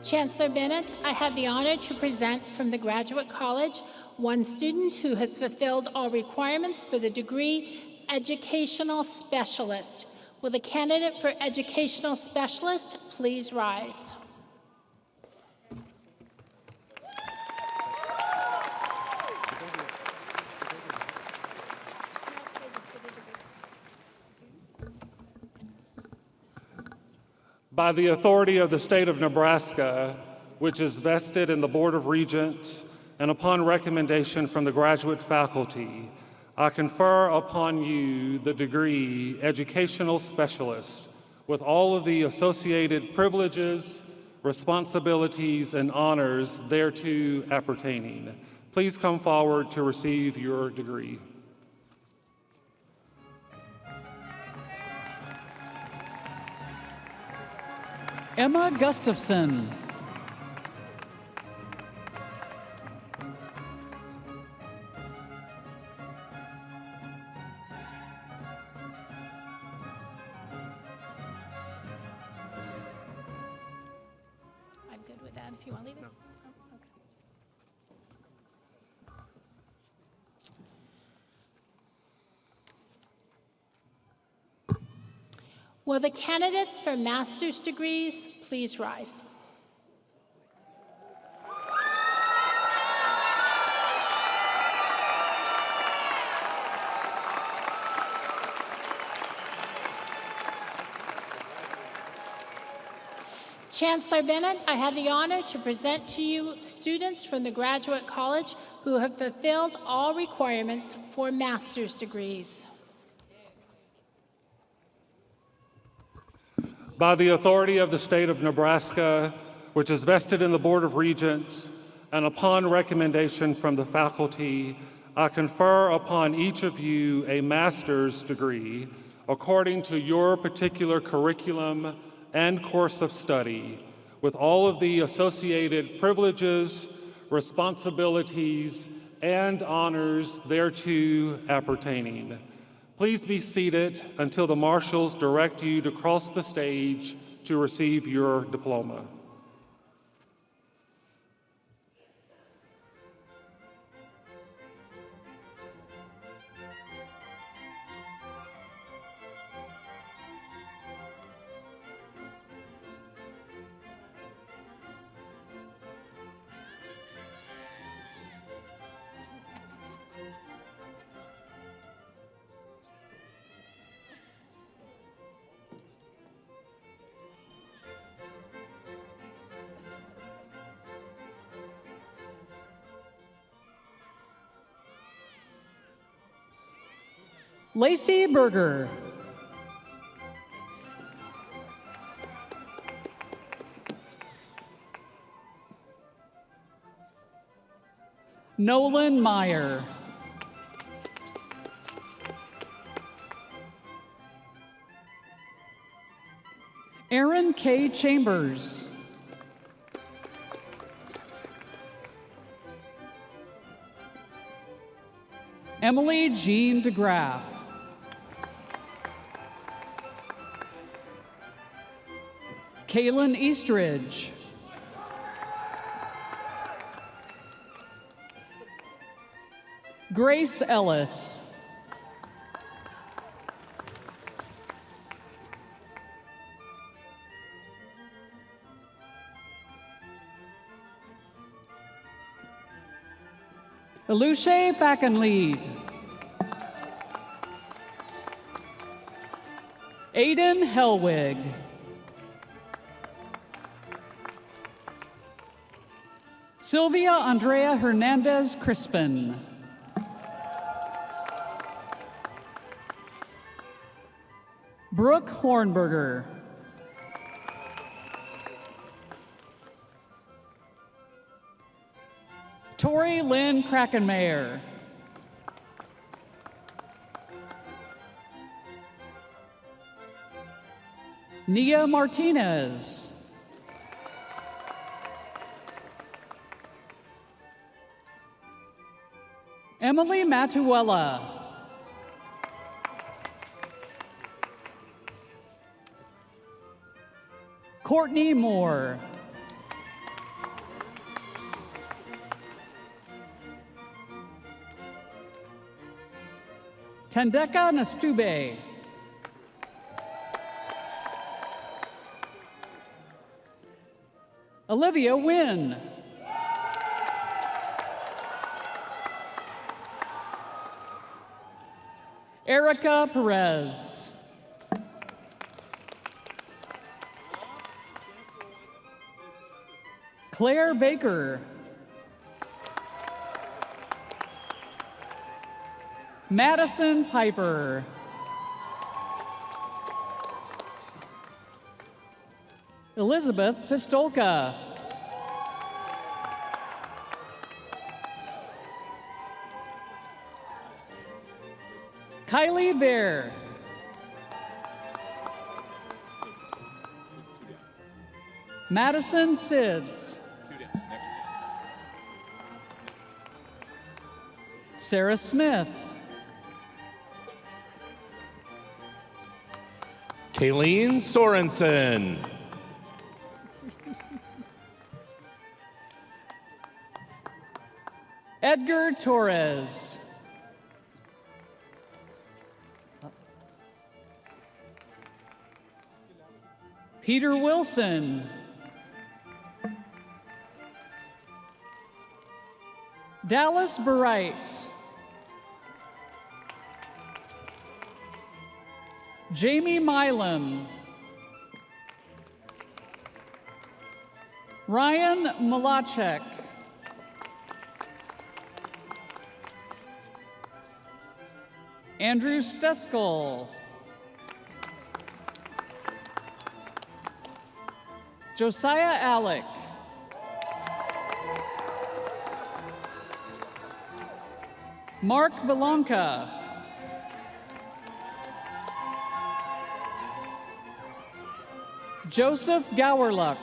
[SPEAKER 8] Chancellor Bennett, I have the honor to present from the Graduate College one student who has fulfilled all requirements for the degree Educational Specialist. Will the candidate for Educational Specialist please rise?
[SPEAKER 1] By the authority of the state of Nebraska, which is vested in the Board of Regents, and upon recommendation from the graduate faculty, I confer upon you the degree Educational Specialist with all of the associated privileges, responsibilities, and honors thereto appertaining. Please come forward to receive your degree.
[SPEAKER 10] Emma Gustafson.
[SPEAKER 8] I'm good with that if you want to leave it.
[SPEAKER 1] No.
[SPEAKER 8] Oh, okay. Will the candidates for master's degrees please rise? Chancellor Bennett, I have the honor to present to you students from the Graduate College who have fulfilled all requirements for master's degrees.
[SPEAKER 1] By the authority of the state of Nebraska, which is vested in the Board of Regents, and upon recommendation from the faculty, I confer upon each of you a master's degree according to your particular curriculum and course of study, with all of the associated privileges, responsibilities, and honors thereto appertaining. Please be seated until the marshals direct you to cross the stage to receive your diploma.
[SPEAKER 10] Lacey Berger. Nolan Meyer. Aaron K. Chambers. Emily Jean DeGraff. Kaylin Eastridge. Grace Ellis. Eluche Fackenlead. Aiden Helwig. Sylvia Andrea Hernandez Crispin. Brooke Hornberger. Tori Lynn Krakenmayer. Nia Martinez. Emily Matuella. Courtney Moore. Tandeka Nastube. Olivia Wynn. Erica Perez. Claire Baker. Madison Piper. Elizabeth Pistolka. Kylie Bear. Madison Sids. Sarah Smith.
[SPEAKER 9] Kayleen Sorensen.
[SPEAKER 10] Edgar Torres. Peter Wilson. Dallas Bright. Jamie Milam. Ryan Malachek. Andrew Steskel. Josiah Alec. Mark Belanca. Joseph Gowerluck.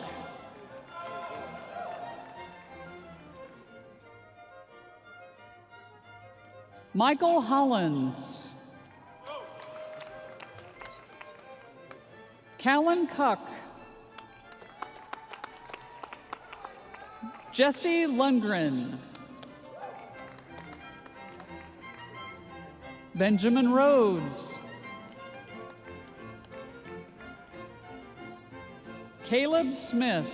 [SPEAKER 10] Michael Hollins. Callan Cuck. Jesse Lundgren. Benjamin Rhodes. Caleb Smith.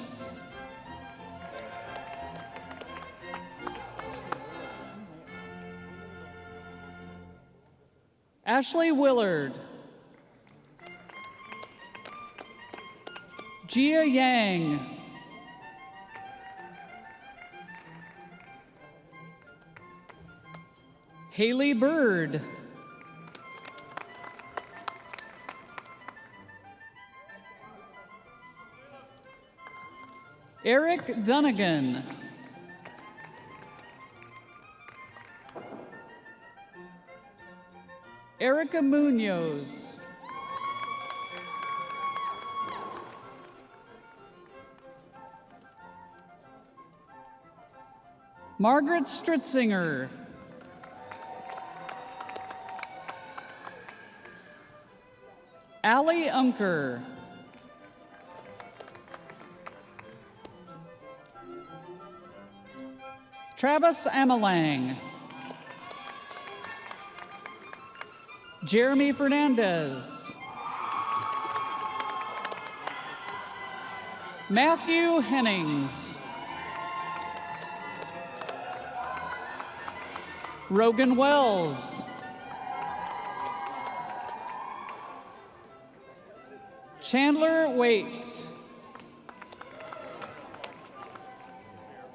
[SPEAKER 10] Ashley Willard. Gia Yang. Haley Bird. Eric Dunnigan. Erica Munoz. Margaret Stritzinger. Allie Unker. Travis Amalang. Jeremy Fernandez. Matthew Hennings. Rogan Wells. Chandler Waite.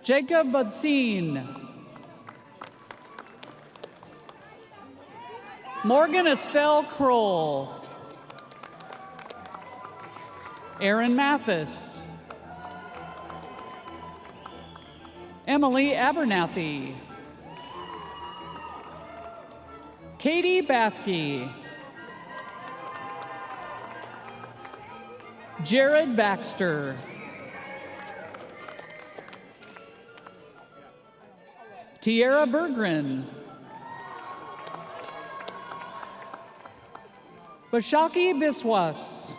[SPEAKER 10] Jacob Budseen. Morgan Estelle Kroll. Aaron Mathis. Emily Abernathy. Katie Bathke. Jared Baxter. Tierra Berggren. Bashaki Biswas.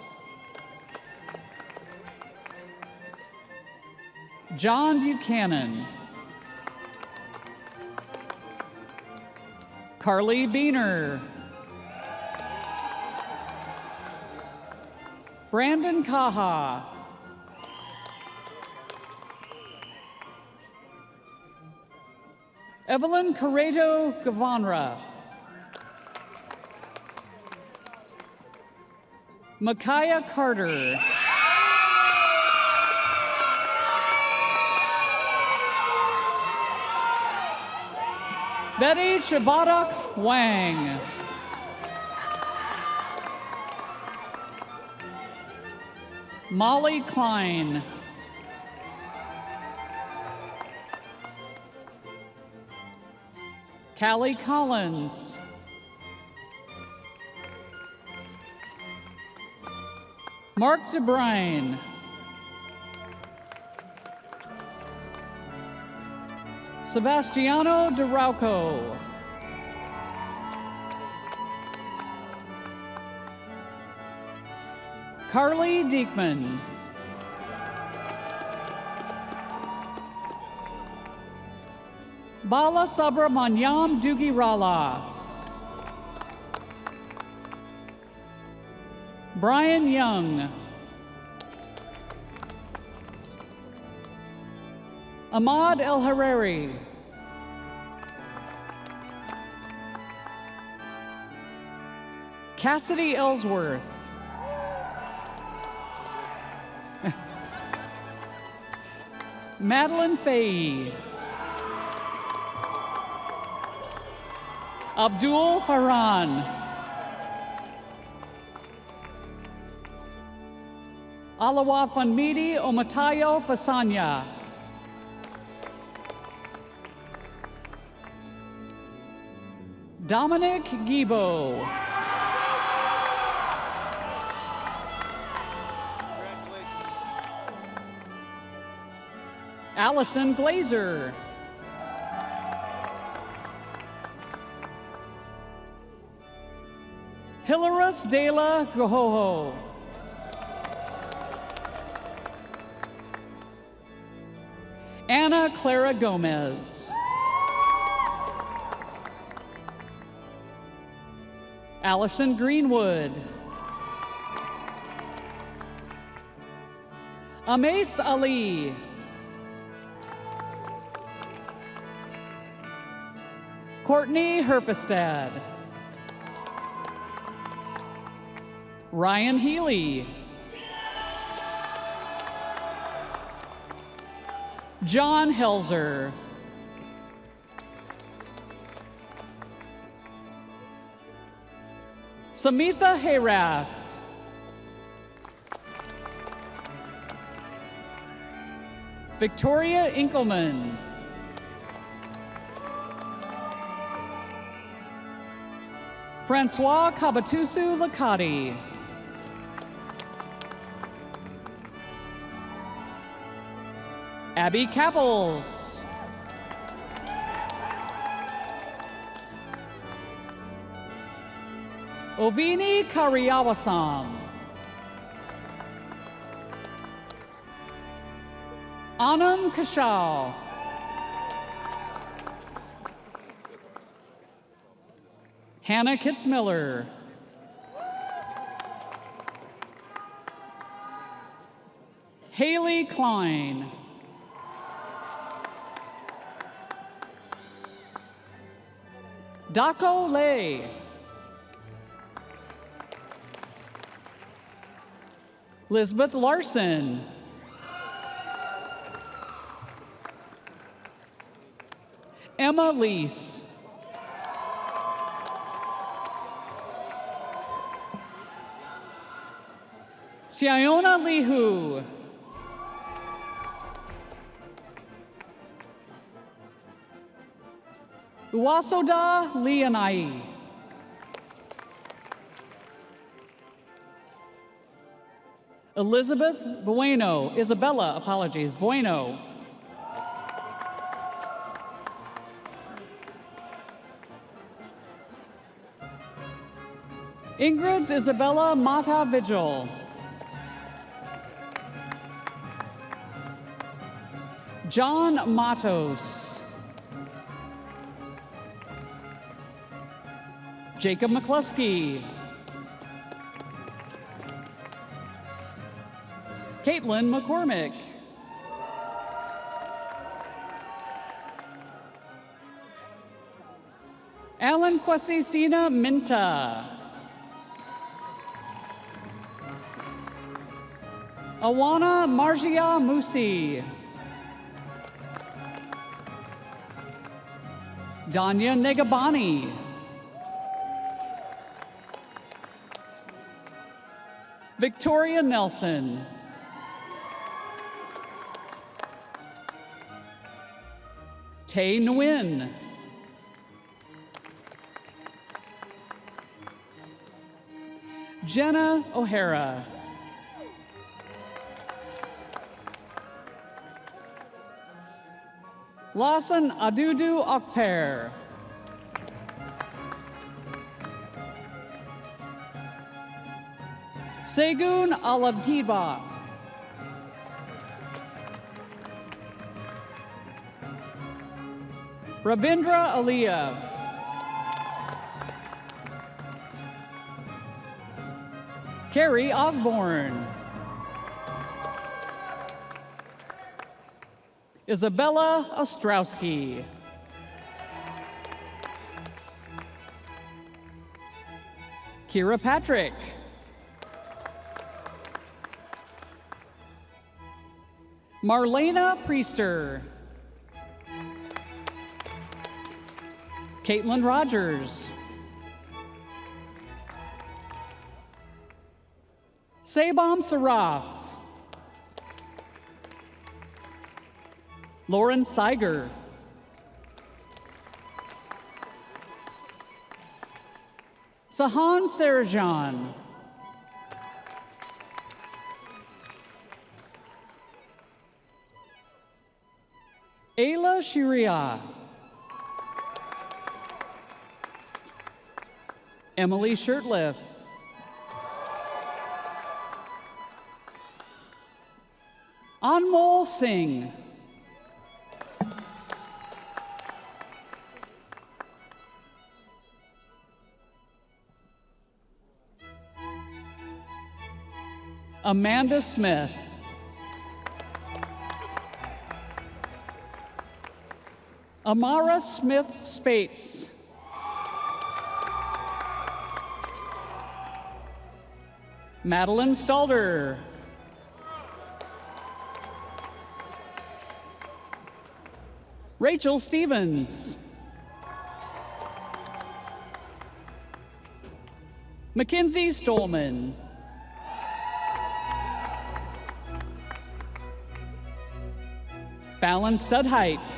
[SPEAKER 10] John Buchanan. Carly Beener. Brandon Kaha. Evelyn Corredo Gavanra. Micaiah Carter. Betty Shabadak Wang. Molly Klein. Callie Collins. Mark DeBrine. Sebastiano DeRauco. Carly Diekman. Bala Subramanyam Dugirala. Brian Young. Ahmad El Harari. Cassidy Ellsworth. Madeline Faye. Abdul Farhan. Alawa Fanmidi Omatayo Fasanya. Dominic Gibo. Allison Glazer. Hilaris de la Gohoho. Anna Clara Gomez. Allison Greenwood. Amace Ali. Courtney Herpestad. Ryan Healy. John Helzer. Samitha Hayrath. Victoria Inkelman. Francois Kabatusu Lakati. Abby Capples. Ovini Karyawasam. Anam Kashal. Hannah Kitzmiller. Haley Klein. Dako Lay. Lisbeth Larson. Emma Lease. Siona Lihu. Uwasoda Leonai. Elizabeth Bueno. Isabella, apologies, Bueno. Ingrid's Isabella Mata Vigil. John Matos. Jacob McCluskey. Caitlin McCormick. Alan Kwasisina Minta. Awana Margia Musi. Danya Negabani. Victoria Nelson. Tay Nguyen. Jenna O'Hara. Lawson Adudu Okper. Segun Alapiba. Rabindra Aliyev. Carrie Osborne. Isabella Ostrowski. Kira Patrick. Marlena Priester. Caitlin Rogers. Saybam Saraf. Lauren Seiger. Sahan Sarajan. Ayla Shiria. Emily Shirtliff. Anmol Singh. Amanda Smith. Amara Smith Spates. Madeline Stalder. Rachel Stevens. Mackenzie Stolman. Fallon Studheit.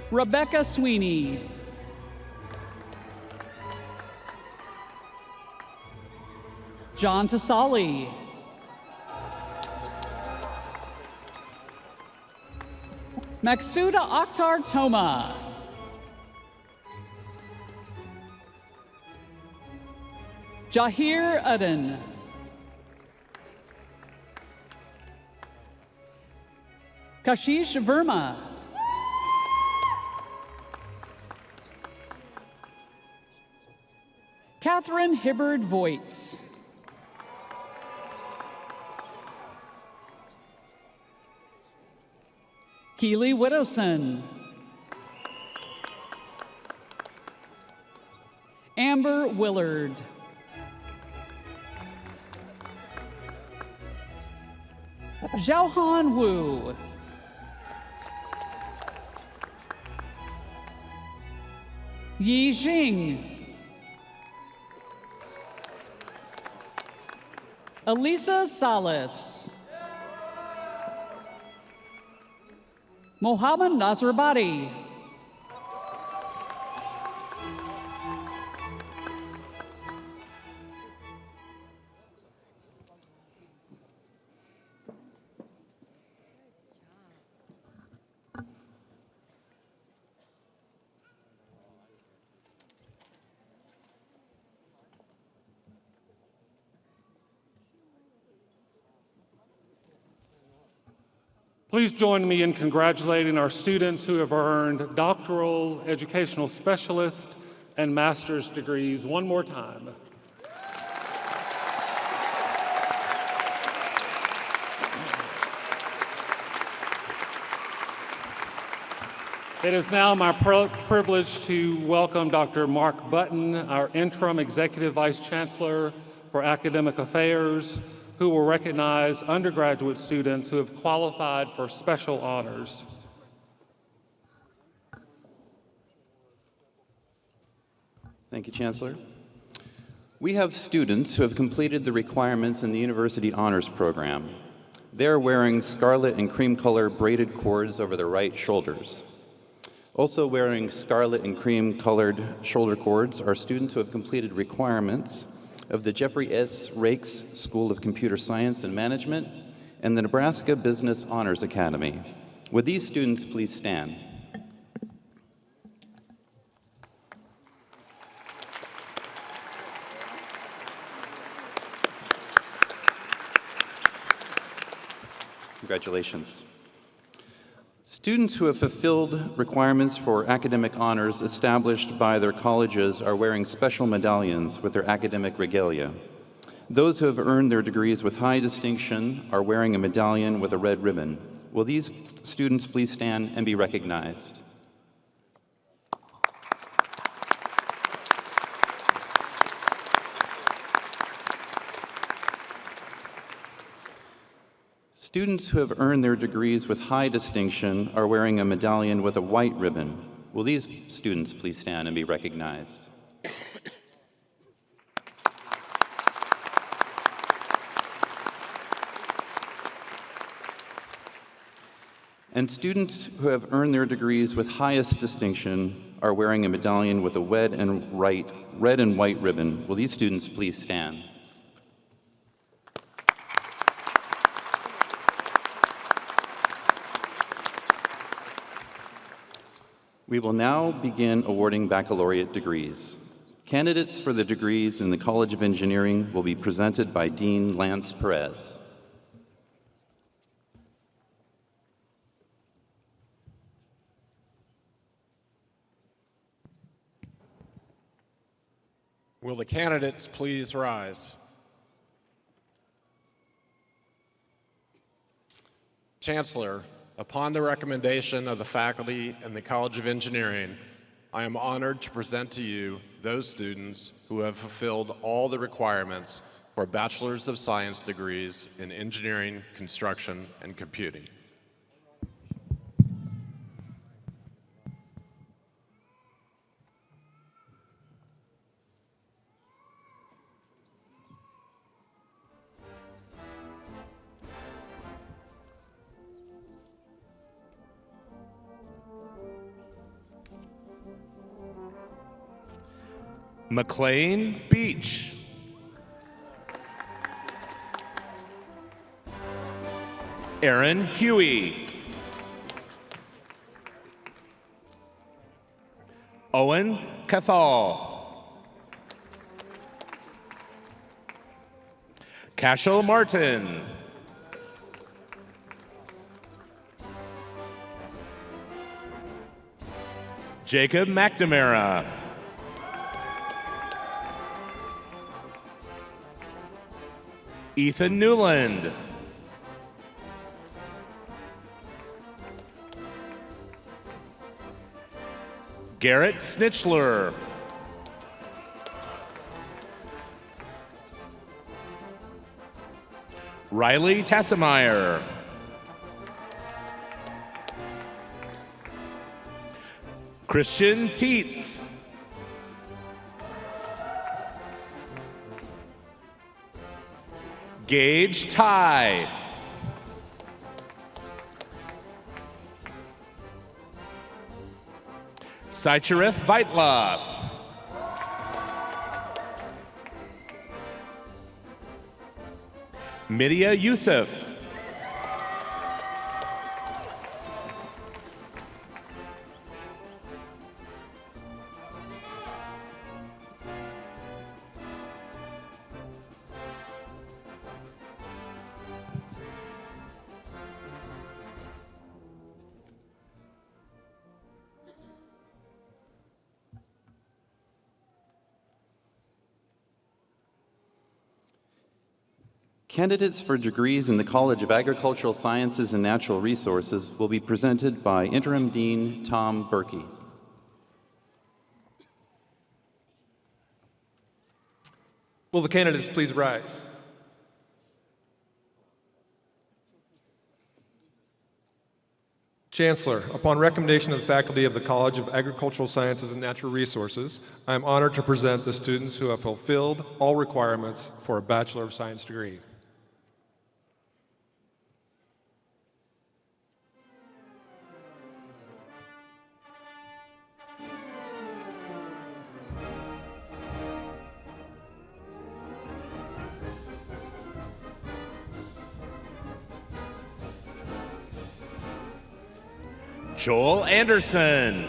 [SPEAKER 10] Rebecca Sweeney. John Tasali. Maksuda Akhtar Toma. Jahir Udden. Kashish Verma. Catherine Hibbard Voigt. Keely Widowson. Amber Willard. Xiaohan Wu. Yi Jing. Elisa Salas. Mohammad Nasrabadi.
[SPEAKER 1] Please join me in congratulating our students who have earned doctoral, educational specialist, and master's degrees one more time. It is now my privilege to welcome Dr. Mark Button, our interim Executive Vice Chancellor for Academic Affairs, who will recognize undergraduate students who have qualified for special honors.
[SPEAKER 11] Thank you, Chancellor. We have students who have completed the requirements in the University Honors Program. They're wearing scarlet and cream color braided cords over their right shoulders. Also wearing scarlet and cream colored shoulder cords are students who have completed requirements of the Jeffrey S. Rakes School of Computer Science and Management and the Nebraska Business Honors Academy. Would these students please stand? Congratulations. Students who have fulfilled requirements for academic honors established by their colleges are wearing special medallions with their academic regalia. Those who have earned their degrees with high distinction are wearing a medallion with a red ribbon. Will these students please stand and be recognized? Students who have earned their degrees with high distinction are wearing a medallion with a white ribbon. Will these students please stand and be recognized? And students who have earned their degrees with highest distinction are wearing a medallion with a red and white ribbon. Will these students please stand? We will now begin awarding baccalaureate degrees. Candidates for the degrees in the College of Engineering will be presented by Dean Lance Perez.
[SPEAKER 12] Will the candidates please rise? Chancellor, upon the recommendation of the faculty in the College of Engineering, I am honored to present to you those students who have fulfilled all the requirements for Bachelor's of Science degrees in Engineering, Construction, and Computing.
[SPEAKER 9] McLean Beach. Aaron Huey. Owen Cathal. Cashel Martin. Jacob McNamara. Ethan Newland. Garrett Snitchler. Riley Tassemeyer. Christian Teets. Gage Ty. Saicherif Vaitla. Midia Youssef.
[SPEAKER 11] Candidates for degrees in the College of Agricultural Sciences and Natural Resources will be presented by Interim Dean Tom Berkey.
[SPEAKER 13] Will the candidates please rise? Chancellor, upon recommendation of the faculty of the College of Agricultural Sciences and Natural Resources, I am honored to present the students who have fulfilled all requirements for a Bachelor of Science degree.
[SPEAKER 9] Joel Anderson.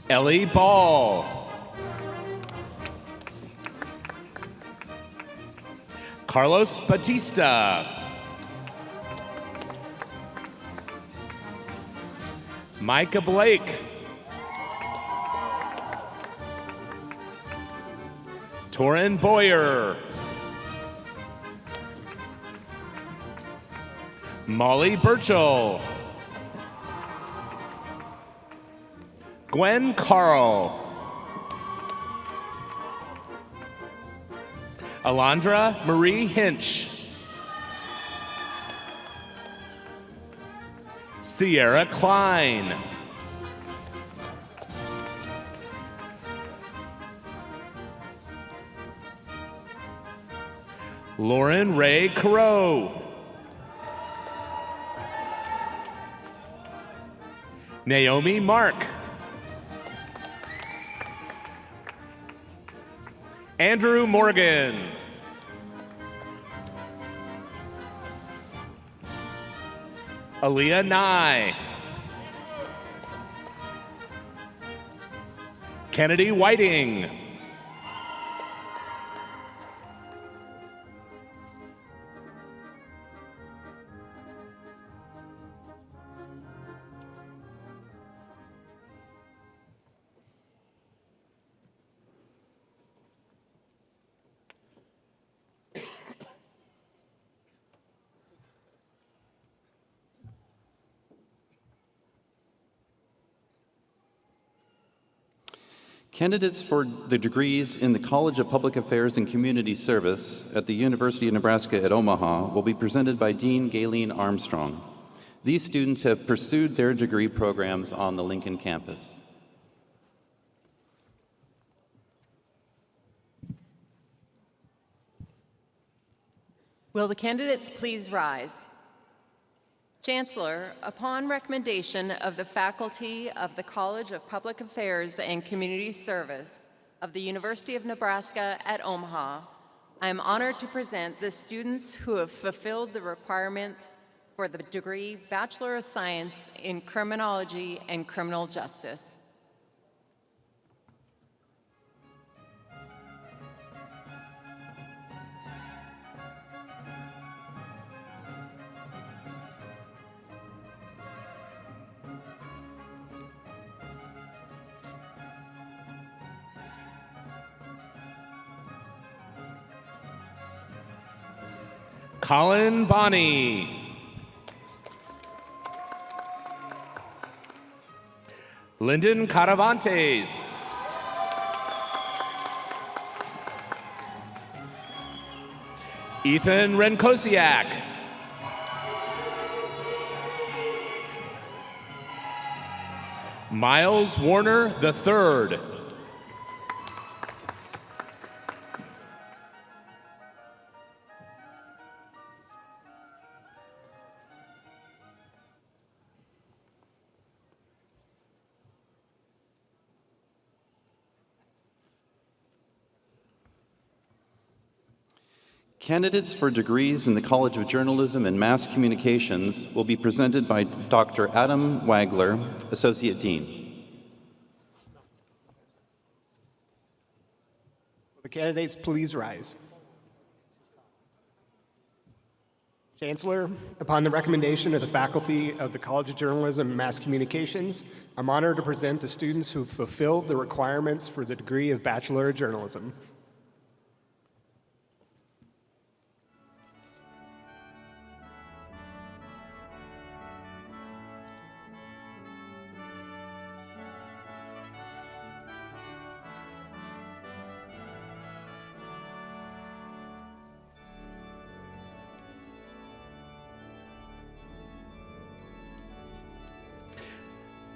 [SPEAKER 9] Ellie Ball. Carlos Batista. Micah Blake. Torin Boyer. Molly Burchell. Gwen Carl. Alondra Marie Hinch. Sierra Klein. Lauren Ray Carew. Naomi Mark. Andrew Morgan. Aaliyah Nye. Kennedy Whiting.
[SPEAKER 11] Candidates for the degrees in the College of Public Affairs and Community Service at the University of Nebraska at Omaha will be presented by Dean Galen Armstrong. These students have pursued their degree programs on the Lincoln campus.
[SPEAKER 14] Will the candidates please rise? Chancellor, upon recommendation of the faculty of the College of Public Affairs and Community Service of the University of Nebraska at Omaha, I am honored to present the students who have fulfilled the requirements for the degree Bachelor of Science in Criminology and Criminal Justice.
[SPEAKER 9] Colin Bonney. Lyndon Caravantes. Ethan Renkosiak. Miles Warner III.
[SPEAKER 11] Candidates for degrees in the College of Journalism and Mass Communications will be presented by Dr. Adam Wagler, Associate Dean.
[SPEAKER 15] Will the candidates please rise? Chancellor, upon the recommendation of the faculty of the College of Journalism and Mass Communications, I'm honored to present the students who have fulfilled the requirements for the degree of Bachelor of Journalism.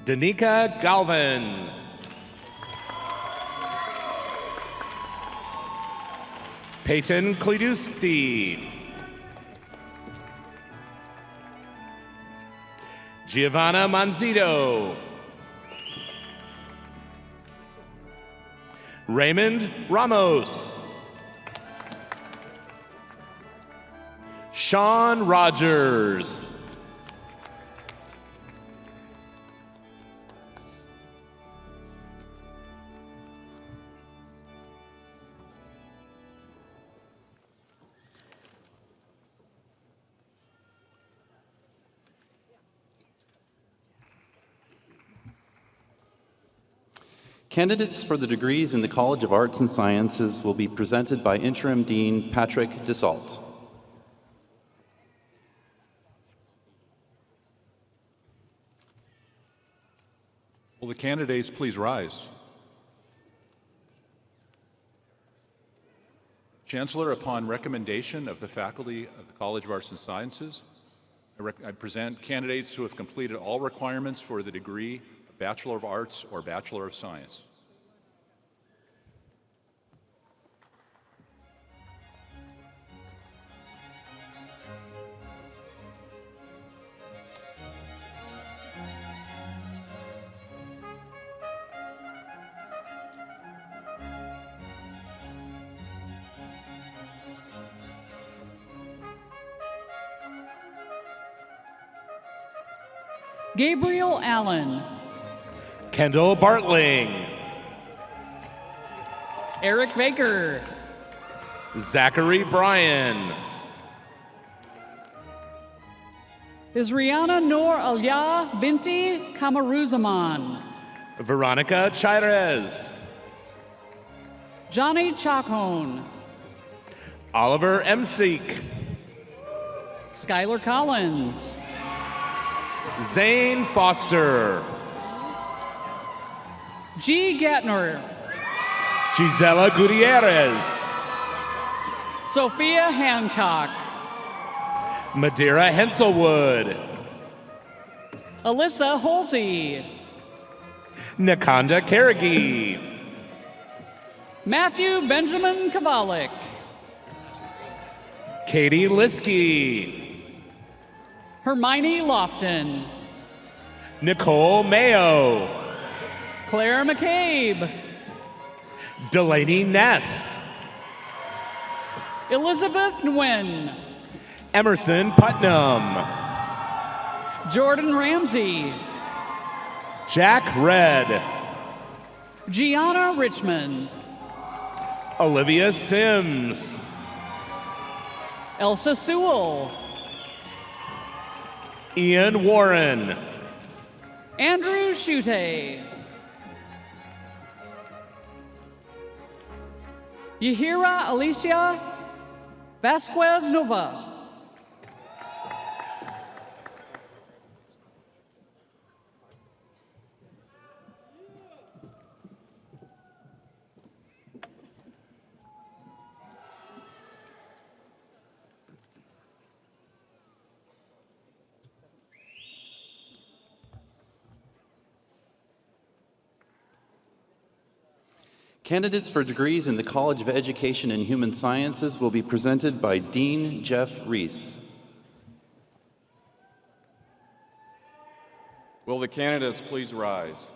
[SPEAKER 9] Danica Galvin. Peyton Kleduski. Giovanna Manzito. Raymond Ramos. Sean Rogers.
[SPEAKER 11] Candidates for the degrees in the College of Arts and Sciences will be presented by Interim Dean Patrick Desault.
[SPEAKER 16] Will the candidates please rise? Chancellor, upon recommendation of the faculty of the College of Arts and Sciences, I present candidates who have completed all requirements for the degree of Bachelor of Arts or Bachelor of Science.
[SPEAKER 10] Gabriel Allen.
[SPEAKER 9] Kendall Bartling.
[SPEAKER 10] Eric Baker.
[SPEAKER 9] Zachary Bryan.
[SPEAKER 10] Isriana Noor Alya Binti Kamaruzaman.
[SPEAKER 9] Veronica Chairez.
[SPEAKER 10] Johnny Chacon.
[SPEAKER 9] Oliver Emseek.
[SPEAKER 10] Skylar Collins.
[SPEAKER 9] Zane Foster.
[SPEAKER 10] G. Gatner.
[SPEAKER 9] Gisela Gutierrez.
[SPEAKER 10] Sophia Hancock.
[SPEAKER 9] Madeira Henselwood.
[SPEAKER 10] Alyssa Holsey.
[SPEAKER 9] Nakanda Karagi.
[SPEAKER 10] Matthew Benjamin Kovalik.
[SPEAKER 9] Katie Liskey.
[SPEAKER 10] Hermione Lofton.
[SPEAKER 9] Nicole Mayo.
[SPEAKER 10] Claire McCabe.
[SPEAKER 9] Delaney Ness.
[SPEAKER 10] Elizabeth Nguyen.
[SPEAKER 9] Emerson Putnam.
[SPEAKER 10] Jordan Ramsey.
[SPEAKER 9] Jack Red.
[SPEAKER 10] Gianna Richmond.
[SPEAKER 9] Olivia Sims.
[SPEAKER 10] Elsa Sewell.
[SPEAKER 9] Ian Warren.
[SPEAKER 10] Andrew Shute. Yahira Alicia Vasquez Nova.
[SPEAKER 11] Candidates for degrees in the College of Education and Human Sciences will be presented by Dean Jeff Reese.
[SPEAKER 17] Will the candidates please rise?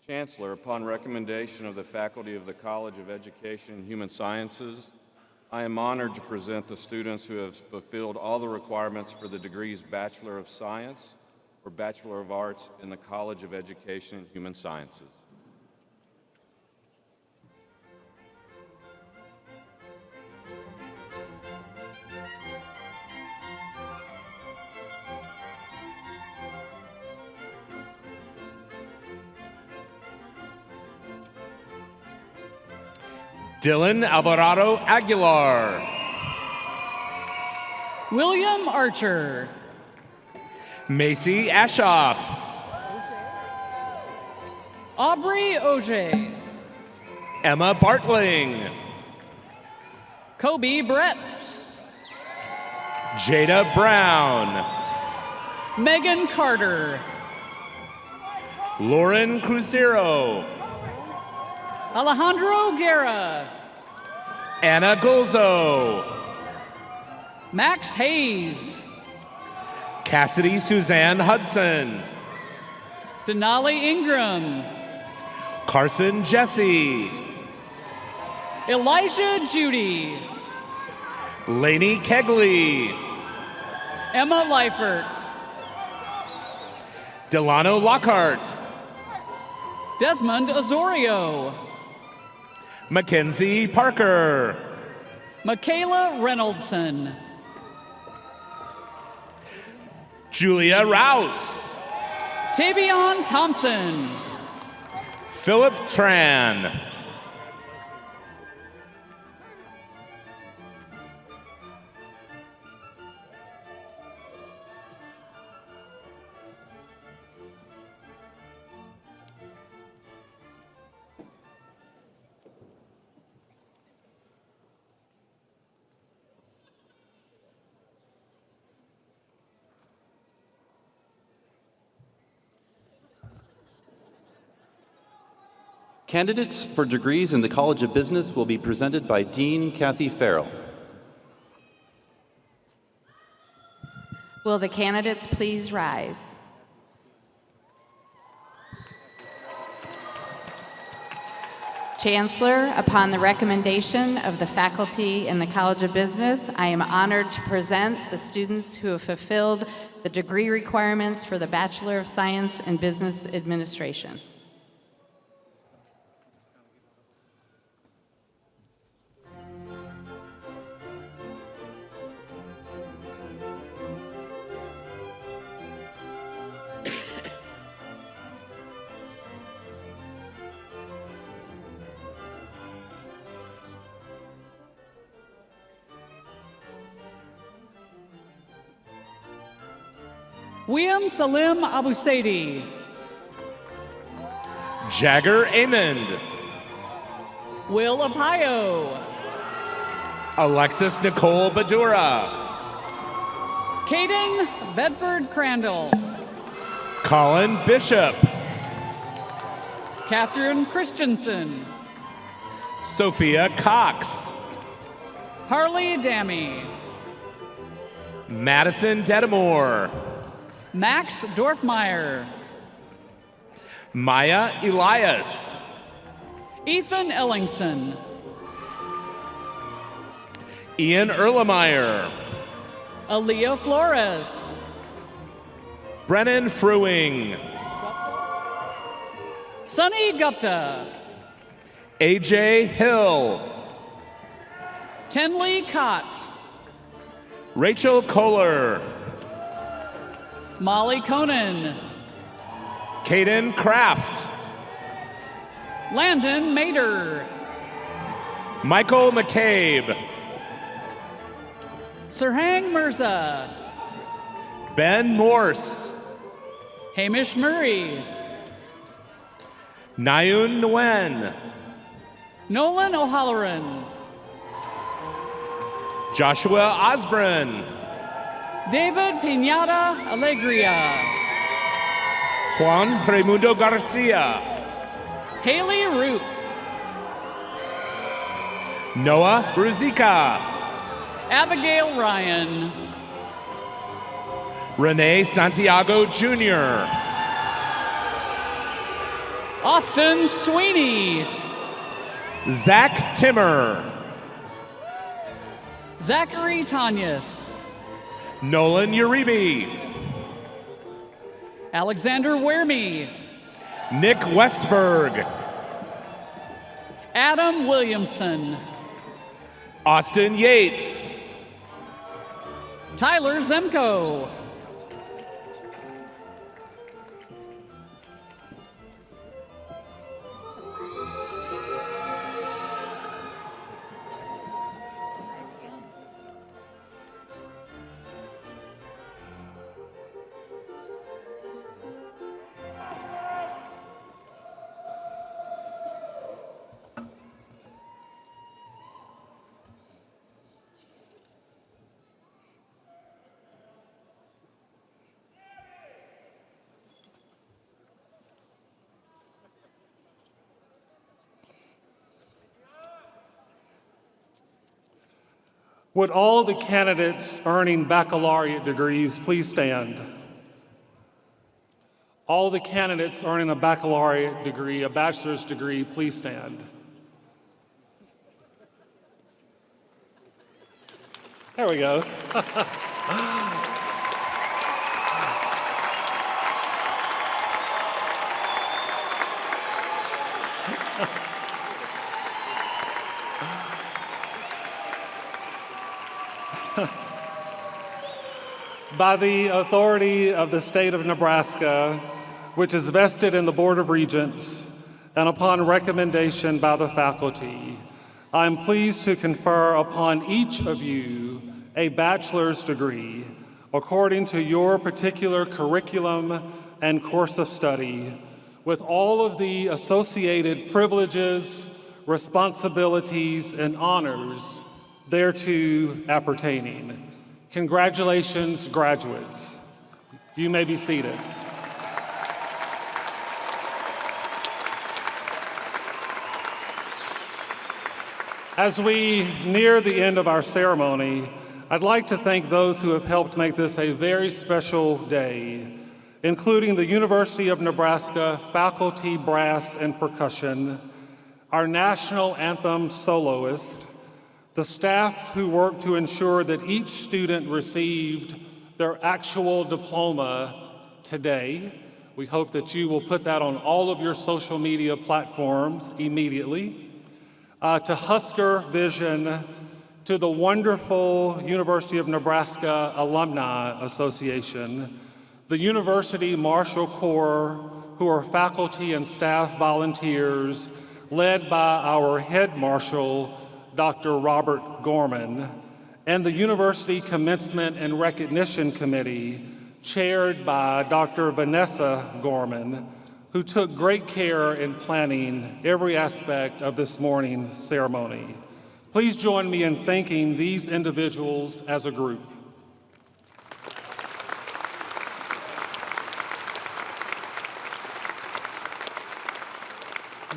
[SPEAKER 17] Chancellor, upon recommendation of the faculty of the College of Education and Human Sciences, I am honored to present the students who have fulfilled all the requirements for the degrees Bachelor of Science or Bachelor of Arts in the College of Education and Human Sciences.
[SPEAKER 9] Dylan Alvarado Aguilar.
[SPEAKER 10] William Archer.
[SPEAKER 9] Macy Ashoff.
[SPEAKER 10] Aubrey Auger.
[SPEAKER 9] Emma Bartling.
[SPEAKER 10] Kobe Bretz.
[SPEAKER 9] Jada Brown.
[SPEAKER 10] Megan Carter.
[SPEAKER 9] Lauren Cruzeiro.
[SPEAKER 10] Alejandro Guerra.
[SPEAKER 9] Anna Golzo.
[SPEAKER 10] Max Hayes.
[SPEAKER 9] Cassidy Suzanne Hudson.
[SPEAKER 10] Denali Ingram.
[SPEAKER 9] Carson Jesse.
[SPEAKER 10] Elijah Judy.
[SPEAKER 9] Lainey Kegley.
[SPEAKER 10] Emma Leifert.
[SPEAKER 9] Delano Lockhart.
[SPEAKER 10] Desmond Azorio.
[SPEAKER 9] Mackenzie Parker.
[SPEAKER 10] Michaela Reynoldson.
[SPEAKER 9] Julia Rouse.
[SPEAKER 10] Tavion Thompson.
[SPEAKER 9] Philip Tran.
[SPEAKER 11] Candidates for degrees in the College of Business will be presented by Dean Kathy Farrell.
[SPEAKER 18] Will the candidates please rise? Chancellor, upon the recommendation of the faculty in the College of Business, I am honored to present the students who have fulfilled the degree requirements for the Bachelor of Science in Business Administration.
[SPEAKER 10] William Salim Abu Saidi.
[SPEAKER 9] Jagger Amond.
[SPEAKER 10] Will Apayo.
[SPEAKER 9] Alexis Nicole Badura.
[SPEAKER 10] Caden Bedford Crandall.
[SPEAKER 9] Colin Bishop.
[SPEAKER 10] Catherine Christensen.
[SPEAKER 9] Sophia Cox.
[SPEAKER 10] Harley Dammy.
[SPEAKER 9] Madison Dedamore.
[SPEAKER 10] Max Dorfmeyer.
[SPEAKER 9] Maya Elias.
[SPEAKER 10] Ethan Ellingson.
[SPEAKER 9] Ian Erlemeyer.
[SPEAKER 10] Aaliyah Flores.
[SPEAKER 9] Brennan Fruing.
[SPEAKER 10] Sunny Gupta.
[SPEAKER 9] AJ Hill.
[SPEAKER 10] Tenley Cott.
[SPEAKER 9] Rachel Kohler.
[SPEAKER 10] Molly Conan.
[SPEAKER 9] Caden Kraft.
[SPEAKER 10] Landon Mater.
[SPEAKER 9] Michael McCabe.
[SPEAKER 10] Sirhang Mirza.
[SPEAKER 9] Ben Morse.
[SPEAKER 10] Hamish Murray.
[SPEAKER 9] Nayun Nguyen.
[SPEAKER 10] Nolan O'Halloran.
[SPEAKER 9] Joshua Osborne.
[SPEAKER 10] David Pinata Alegria.
[SPEAKER 9] Juan Raimundo Garcia.
[SPEAKER 10] Haley Root.
[SPEAKER 9] Noah Ruzika.
[SPEAKER 10] Abigail Ryan.
[SPEAKER 9] Renee Santiago Jr.
[SPEAKER 10] Austin Sweeney.
[SPEAKER 9] Zach Timmer.
[SPEAKER 10] Zachary Tanyas.
[SPEAKER 9] Nolan Uribe.
[SPEAKER 10] Alexander Werme.
[SPEAKER 9] Nick Westberg.
[SPEAKER 10] Adam Williamson.
[SPEAKER 9] Austin Yates.
[SPEAKER 10] Tyler Zemko.
[SPEAKER 1] Would all the candidates earning baccalaureate degrees please stand? All the candidates earning a baccalaureate degree, a bachelor's degree, please stand. There we go. By the authority of the state of Nebraska, which is vested in the Board of Regents, and upon recommendation by the faculty, I am pleased to confer upon each of you a bachelor's degree according to your particular curriculum and course of study, with all of the associated privileges, responsibilities, and honors thereto appertaining. Congratulations, graduates. You may be seated. As we near the end of our ceremony, I'd like to thank those who have helped make this a very special day, including the University of Nebraska faculty, brass, and percussion, our national anthem soloist, the staff who worked to ensure that each student received their actual diploma today. We hope that you will put that on all of your social media platforms immediately. To Husker Vision, to the wonderful University of Nebraska Alumni Association, the University Marshal Corps, who are faculty and staff volunteers, led by our head marshal, Dr. Robert Gorman, and the University Commencement and Recognition Committee, chaired by Dr. Vanessa Gorman, who took great care in planning every aspect of this morning's ceremony. Please join me in thanking these individuals as a group.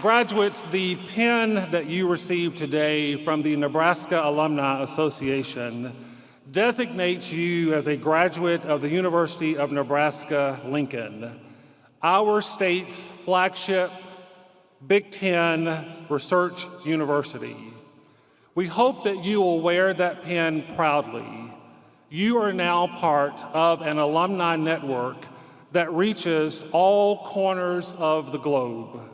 [SPEAKER 1] Graduates, the pin that you received today from the Nebraska Alumni Association designates you as a graduate of the University of Nebraska-Lincoln, our state's flagship Big Ten research university. We hope that you will wear that pin proudly. You are now part of an alumni network that reaches all corners of the globe.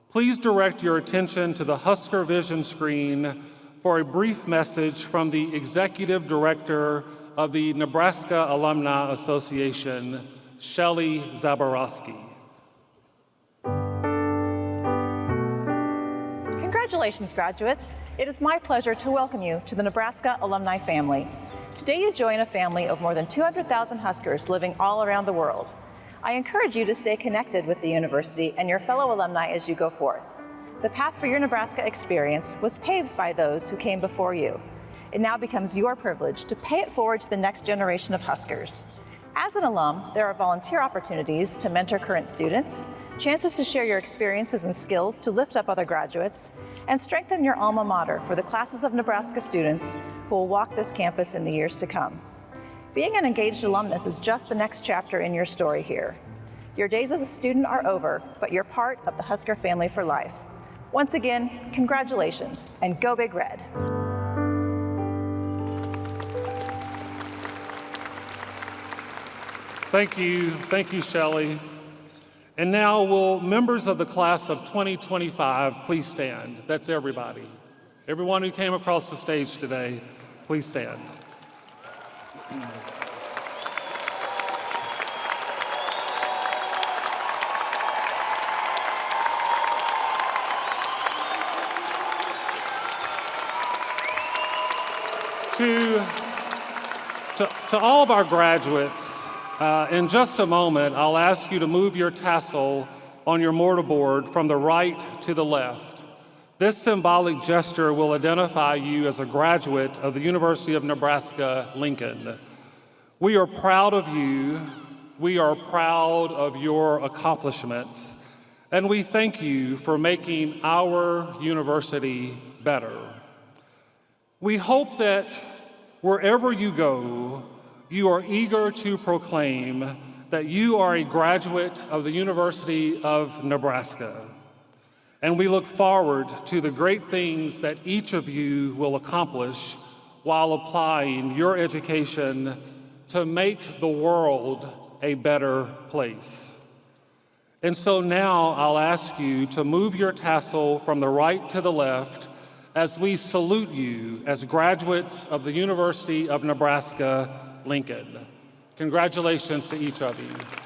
[SPEAKER 1] Please direct your attention to the Husker Vision screen for a brief message from the Executive Director of the Nebraska Alumni Association, Shelley Zaborowski.
[SPEAKER 19] Congratulations, graduates. It is my pleasure to welcome you to the Nebraska alumni family. Today you join a family of more than 200,000 Huskers living all around the world. I encourage you to stay connected with the university and your fellow alumni as you go forth. The path for your Nebraska experience was paved by those who came before you. It now becomes your privilege to pay it forward to the next generation of Huskers. As an alum, there are volunteer opportunities to mentor current students, chances to share your experiences and skills to lift up other graduates, and strengthen your alma mater for the classes of Nebraska students who will walk this campus in the years to come. Being an engaged alumnus is just the next chapter in your story here. Your days as a student are over, but you're part of the Husker family for life. Once again, congratulations, and go Big Red.
[SPEAKER 1] Thank you, Shelley. And now will members of the class of 2025 please stand? That's everybody. Everyone who came across the stage today, please stand. To all of our graduates, in just a moment, I'll ask you to move your tassel on your mortarboard from the right to the left. This symbolic gesture will identify you as a graduate of the University of Nebraska-Lincoln. We are proud of you. We are proud of your accomplishments. And we thank you for making our university better. We hope that wherever you go, you are eager to proclaim that you are a graduate of the University of Nebraska. And we look forward to the great things that each of you will accomplish while applying your education to make the world a better place. And so now I'll ask you to move your tassel from the right to the left as we salute you as graduates of the University of Nebraska, Lincoln. Congratulations to each of you.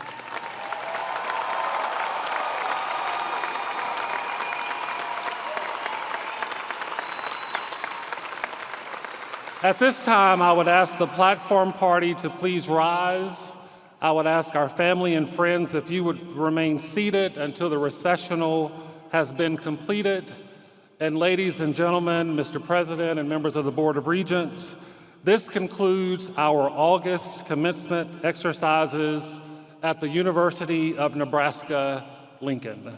[SPEAKER 1] At this time, I would ask the platform party to please rise. I would ask our family and friends if you would remain seated until the recessional has been completed. And ladies and gentlemen, Mr. President and members of the Board of Regents, this concludes our August commencement exercises at the University of Nebraska, Lincoln.